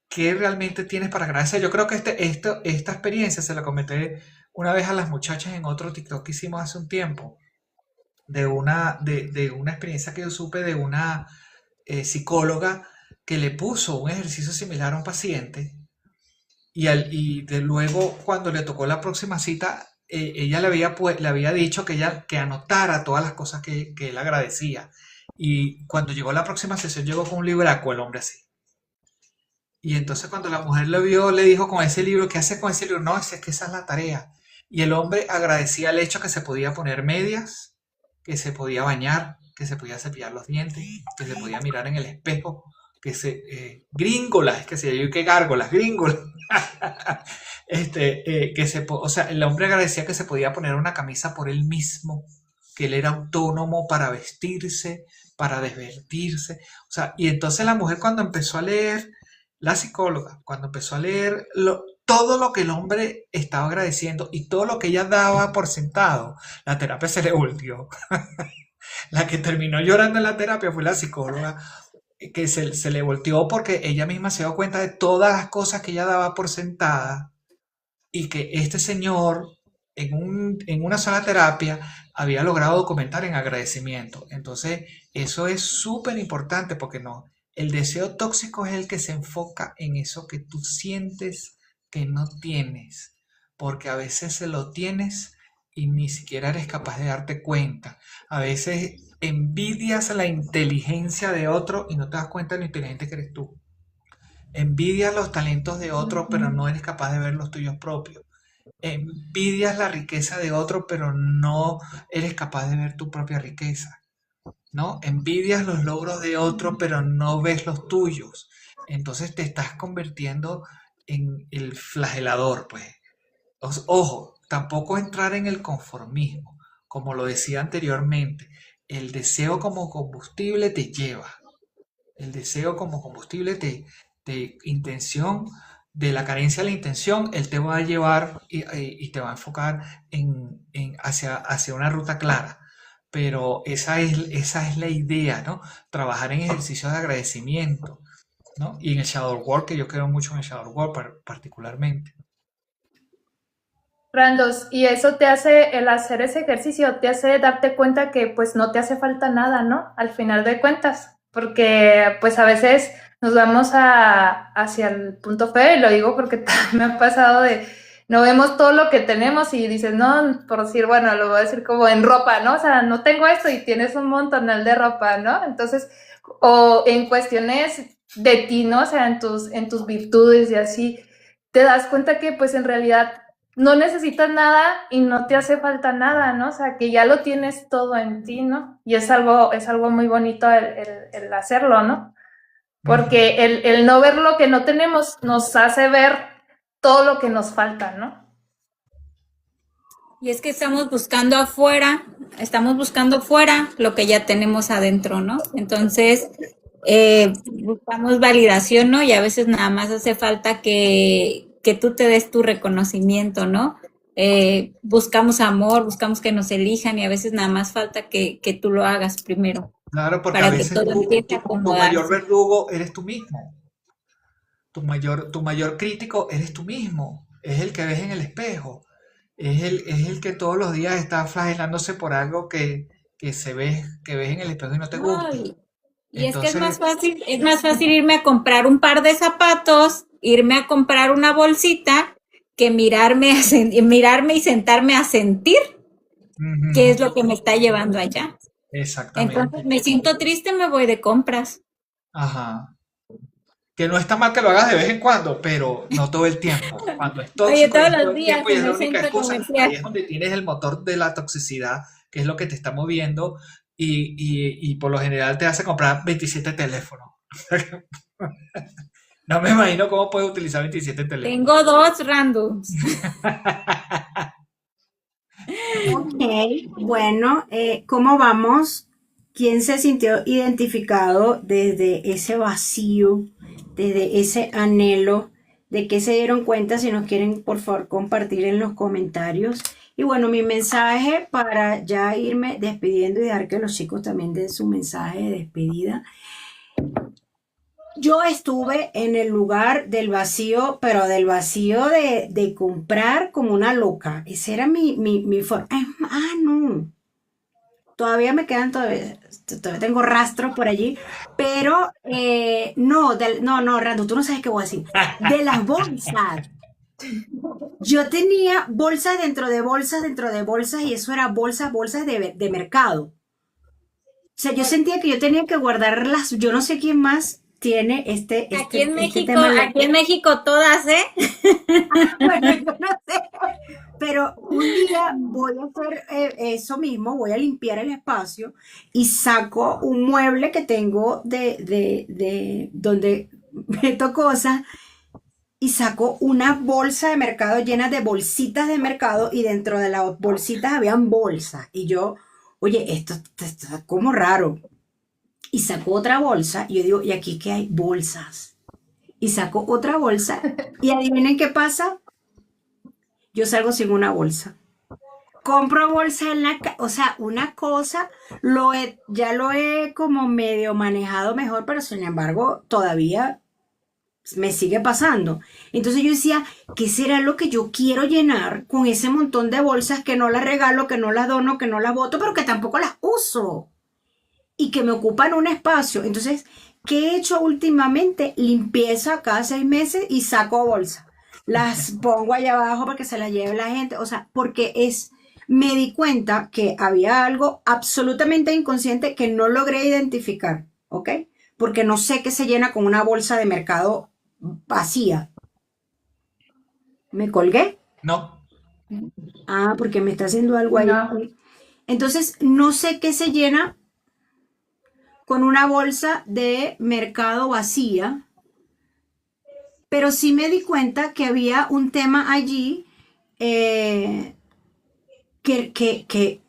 qué realmente tienes para agradecer. Yo creo que esta experiencia se la comenté una vez a las muchachas en otro TikTok que hicimos hace un tiempo, de una experiencia que yo supe de una psicóloga que le puso un ejercicio similar a un paciente y luego cuando le tocó la próxima cita, ella le había dicho que anotara todas las cosas que él agradecía. Y cuando llegó la próxima sesión, llegó con un libraco el hombre así. Y entonces cuando la mujer lo vio, le dijo con ese libro, ¿qué hace con ese libro? No, es que esa es la tarea. Y el hombre agradecía el hecho que se podía poner medias, que se podía bañar, que se podía cepillar los dientes, que se podía mirar en el espejo, gringolas, que se yo que gárgolas, gringolas. O sea, el hombre agradecía que se podía poner una camisa por él mismo, que él era autónomo para vestirse, para desvestirse. O sea, y entonces la mujer cuando empezó a leer, la psicóloga, cuando empezó a leer todo lo que el hombre estaba agradeciendo y todo lo que ella daba por sentado, la terapia se le volteó. La que terminó llorando en la terapia fue la psicóloga, que se le volteó porque ella misma se dio cuenta de todas las cosas que ella daba por sentada y que este señor en una sola terapia había logrado documentar en agradecimiento. Entonces, eso es súper importante porque no, el deseo tóxico es el que se enfoca en eso que tú sientes que no tienes, porque a veces se lo tienes y ni siquiera eres capaz de darte cuenta. A veces envidias la inteligencia de otro y no te das cuenta de lo inteligente que eres tú. Envidias los talentos de otro, pero no eres capaz de ver los tuyos propios. Envidias la riqueza de otro, pero no eres capaz de ver tu propia riqueza, ¿no? Envidias los logros de otro, pero no ves los tuyos. entonces te estás convirtiendo en el flagelador, pues. Ojo, tampoco entrar en el conformismo, como lo decía anteriormente. El deseo como combustible te lleva. El deseo como combustible de intención, de la carencia a la intención, él te va a llevar y te va a enfocar hacia una ruta clara. Pero esa es la idea, ¿no? Trabajar en ejercicios de agradecimiento, ¿no? Y en el shadow work, que yo creo mucho en el shadow work particularmente. Randos, y eso te hace, el hacer ese ejercicio, te hace darte cuenta que pues no te hace falta nada, ¿no? Al final de cuentas, porque pues a veces nos vamos hacia el punto feo, y lo digo porque también me ha pasado no vemos todo lo que tenemos y dices, no, por decir, bueno, lo voy a decir como en ropa, ¿no? O sea, no tengo esto y tienes un montonal de ropa, ¿no? Entonces, o en cuestiones de ti, ¿no? O sea, en tus virtudes y así, te das cuenta que pues en realidad no necesitas nada y no te hace falta nada, ¿no? O sea, que ya lo tienes todo en ti, ¿no? Y es algo muy bonito el hacerlo, ¿no? Porque el no ver lo que no tenemos nos hace ver todo lo que nos falta, ¿no? Y es que estamos buscando fuera lo que ya tenemos adentro, ¿no? Entonces, buscamos validación, ¿no? Y a veces nada más hace falta que tú te des tu reconocimiento, ¿no? Buscamos amor, buscamos que nos elijan y a veces nada más falta que tú lo hagas primero Claro, porque a para que veces todo empiece a tu mayor acomodarse. verdugo eres tú mismo. Tu mayor crítico eres tú mismo. Es el que ves en el espejo. Es el que todos los días está flagelándose por algo que ves en el espejo y no te No, gusta. y es que es más Entonces, fácil irme a comprar un par de zapatos, irme a comprar una bolsita, que mirarme y sentarme a sentir qué es ujú, lo que me está llevando allá. Entonces exactamente. me siento triste, me voy de compras. Ajá. Que no está mal que lo hagas de vez en cuando, pero no todo el tiempo. Cuando es Oye, tóxico y todos es todo los el días tiempo y es en la el única centro excusa, ahí comercial. es donde tienes el motor de la toxicidad, que es lo que te está moviendo y por lo general te hace comprar 27 teléfonos. No me imagino cómo puedes utilizar 27 teléfonos. Tengo dos randoms. Ok, bueno, ¿cómo vamos? ¿Quién se sintió identificado desde ese vacío, desde ese anhelo? ¿De qué se dieron cuenta? Si nos quieren, por favor, compartir en los comentarios. Y bueno, mi mensaje para ya irme despidiendo y dejar que los chicos también den su mensaje de despedida. Yo estuve en el lugar del vacío, pero del vacío de comprar como una loca. Ese era mi forma. No. Todavía me quedan, todavía tengo rastros por allí, pero no, no, Rando, tú no sabes qué voy a decir. De las bolsas. Yo tenía bolsas dentro de bolsas, y eso era bolsas de mercado. O sea, yo sentía que yo tenía que guardarlas. Yo no sé quién más tiene este tema. Aquí en México todas, ¿eh? Bueno, yo no sé, pero un día voy a hacer eso mismo, voy a limpiar el espacio y saco un mueble que tengo de donde meto cosas, y saco una bolsa de mercado llena de bolsitas de mercado, y dentro de las bolsitas habían bolsas, y yo, oye, esto está como raro, y saco otra bolsa y yo digo, ¿y aquí qué hay? Bolsas. Y saco otra bolsa y adivinen qué pasa, yo salgo sin una bolsa. Compro bolsa o sea, una cosa, ya lo he como medio manejado mejor, pero sin embargo, todavía me sigue pasando. Entonces yo decía, ¿qué será lo que yo quiero llenar con ese montón de bolsas que no las regalo, que no las dono, que no las boto, pero que tampoco las uso y que me ocupan un espacio? Entonces, ¿qué he hecho últimamente? Limpieza cada 6 meses y saco bolsa. Las pongo allá abajo para que se las lleve la gente. O sea, me di cuenta que había algo absolutamente inconsciente que no logré identificar, ¿ok? Porque no sé qué se llena con una bolsa de mercado vacía. ¿Me colgué? No, Porque me está haciendo algo ahí. No. Entonces, no sé qué se llena con una bolsa de mercado vacía. pero sí me di cuenta que había un tema allí eh, que, que, que,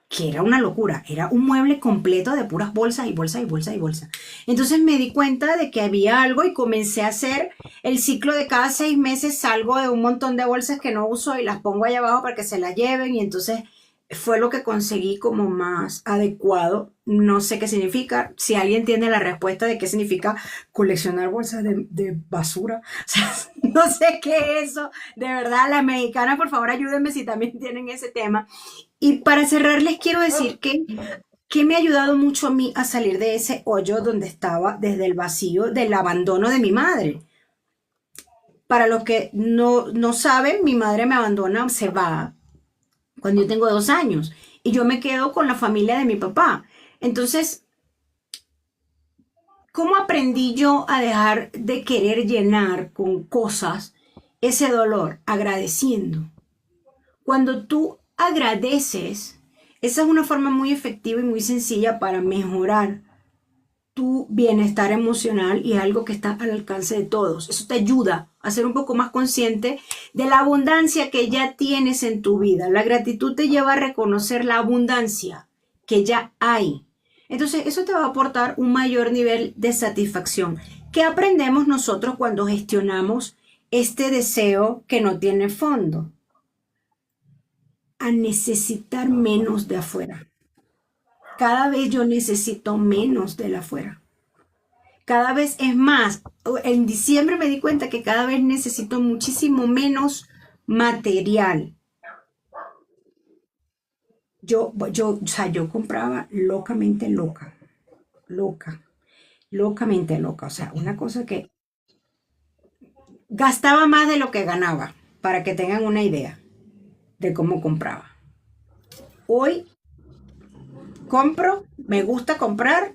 que era una locura, era un mueble completo de puras bolsas y bolsas y bolsas y bolsas. Entonces me di cuenta de que había algo y comencé a hacer el ciclo de cada 6 meses, salgo de un montón de bolsas que no uso y las pongo allá abajo para que se las lleven y entonces fue lo que conseguí como más adecuado. No sé qué significa. Si alguien tiene la respuesta de qué significa coleccionar bolsas de basura, o sea, no sé qué es eso. De verdad, las mexicanas, por favor, ayúdenme si también tienen ese tema. Y para cerrar, les quiero decir que me ha ayudado mucho a mí a salir de ese hoyo donde estaba desde el vacío del abandono de mi madre. Para los que no saben, mi madre me abandona, se va cuando yo tengo 2 años y yo me quedo con la familia de mi papá. Entonces, ¿cómo aprendí yo a dejar de querer llenar con cosas ese dolor? Agradeciendo. Cuando tú agradeces, esa es una forma muy efectiva y muy sencilla para mejorar tu bienestar emocional y es algo que está al alcance de todos. Eso te ayuda a ser un poco más consciente de la abundancia que ya tienes en tu vida. La gratitud te lleva a reconocer la abundancia que ya hay. Entonces, eso te va a aportar un mayor nivel de satisfacción. ¿Qué aprendemos nosotros cuando gestionamos este deseo que no tiene fondo? A necesitar menos de afuera. Cada vez yo necesito menos de la afuera. Cada vez es más. En diciembre me di cuenta que cada vez necesito muchísimo menos material. O sea, yo compraba locamente locamente loca. O sea, una cosa que gastaba más de lo que ganaba, para que tengan una idea de cómo compraba. Hoy compro, me gusta comprar.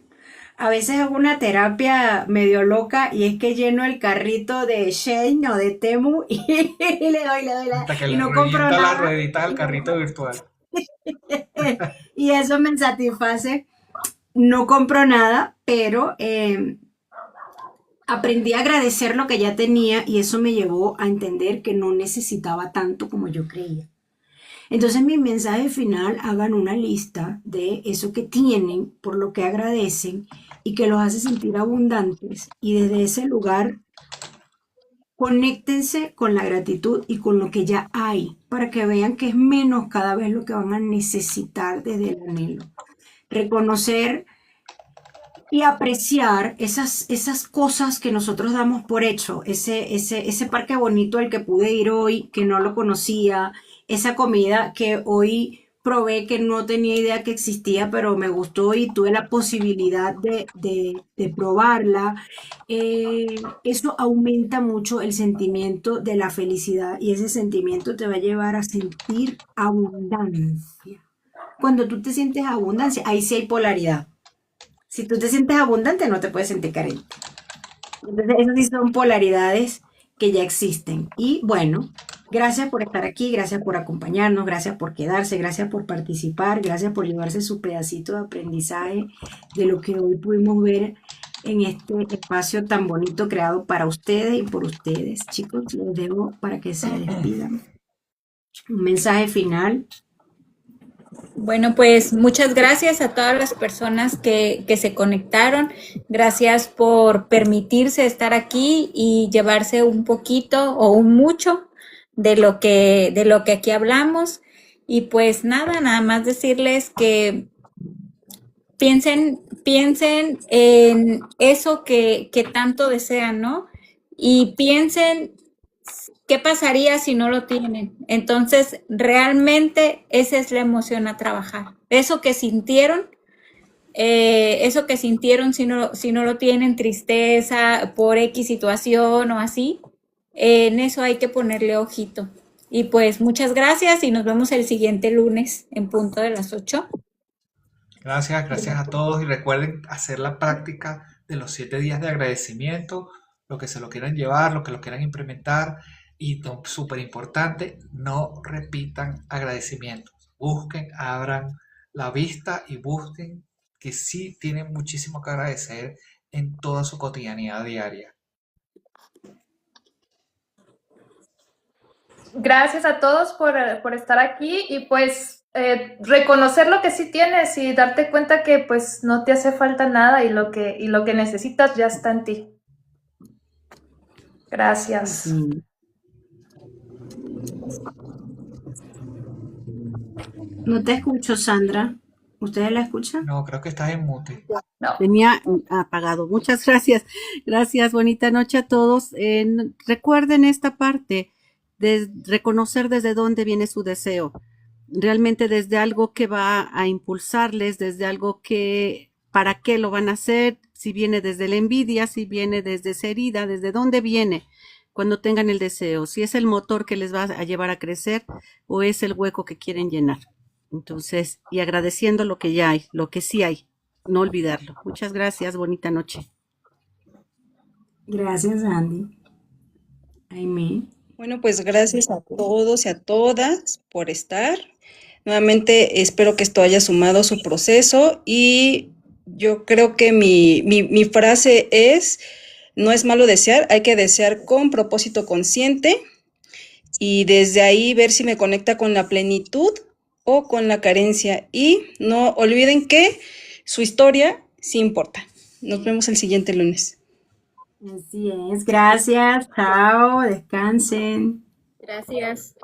A veces hago una terapia medio loca y es que lleno el carrito de Shein o de Temu y le doy, Hasta que y le no compro revienta la nada. ruedita del carrito virtual. Y eso me satisface. No compro nada, pero aprendí a agradecer lo que ya tenía y eso me llevó a entender que no necesitaba tanto como yo creía. Entonces mi mensaje final, hagan una lista de eso que tienen, por lo que agradecen y que los hace sentir abundantes y desde ese lugar conéctense con la gratitud y con lo que ya hay para que vean que es menos cada vez lo que van a necesitar desde el anhelo. Reconocer y apreciar esas cosas que nosotros damos por hecho, ese parque bonito al que pude ir hoy, que no lo conocía, esa comida que hoy probé que no tenía idea que existía, pero me gustó y tuve la posibilidad de probarla. Eso aumenta mucho el sentimiento de la felicidad y ese sentimiento te va a llevar a sentir abundancia. Cuando tú te sientes abundancia, ahí sí hay polaridad. Si tú te sientes abundante, no te puedes sentir carente. Entonces, esas sí son polaridades que ya existen. Y bueno, gracias por estar aquí, gracias por acompañarnos, gracias por quedarse, gracias por participar, gracias por llevarse su pedacito de aprendizaje de lo que hoy pudimos ver en este espacio tan bonito creado para ustedes y por ustedes. Chicos, los dejo para que se despidan. Un mensaje final. Bueno, pues muchas gracias a todas las personas que se conectaron. Gracias por permitirse estar aquí y llevarse un poquito o un mucho de lo que aquí hablamos. Y pues nada más decirles que piensen en eso que tanto desean, ¿no? Y piensen ¿qué pasaría si no lo tienen? Entonces, realmente esa es la emoción a trabajar. Eso que sintieron si no lo tienen, tristeza por X situación o así, en eso hay que ponerle ojito. Y pues muchas gracias y nos vemos el siguiente lunes en punto de las 8. Gracias a todos y recuerden hacer la práctica de los 7 días de agradecimiento, lo que se lo quieran llevar, lo que lo quieran implementar y súper importante, no repitan agradecimientos, busquen, abran la vista y busquen que sí tienen muchísimo que agradecer en toda su cotidianidad diaria. gracias a todos por estar aquí y pues reconocer lo que sí tienes y darte cuenta que pues no te hace falta nada y lo que necesitas ya está en ti. Gracias. Sí. No te escucho, Sandra. ¿Ustedes la escuchan? No, creo que estás en mute. No. Tenía apagado. Muchas gracias. Gracias. Bonita noche a todos. Recuerden esta parte de reconocer desde dónde viene su deseo. Realmente desde algo que va a impulsarles, desde algo que, ¿para qué lo van a hacer? Si viene desde la envidia, si viene desde esa herida, desde dónde viene cuando tengan el deseo. Si es el motor que les va a llevar a crecer o es el hueco que quieren llenar. Entonces, y agradeciendo lo que ya hay, lo que sí hay, no olvidarlo. Muchas gracias, bonita noche. Gracias, Andy. Aimee. Bueno, pues gracias a todos y a todas por estar. Nuevamente espero que esto haya sumado a su proceso y yo creo que mi frase es, no es malo desear, hay que desear con propósito consciente y desde ahí ver si me conecta con la plenitud o con la carencia. Y no olviden que su historia sí importa. Nos vemos el siguiente lunes. Así es. Gracias. Chao. Descansen. Gracias.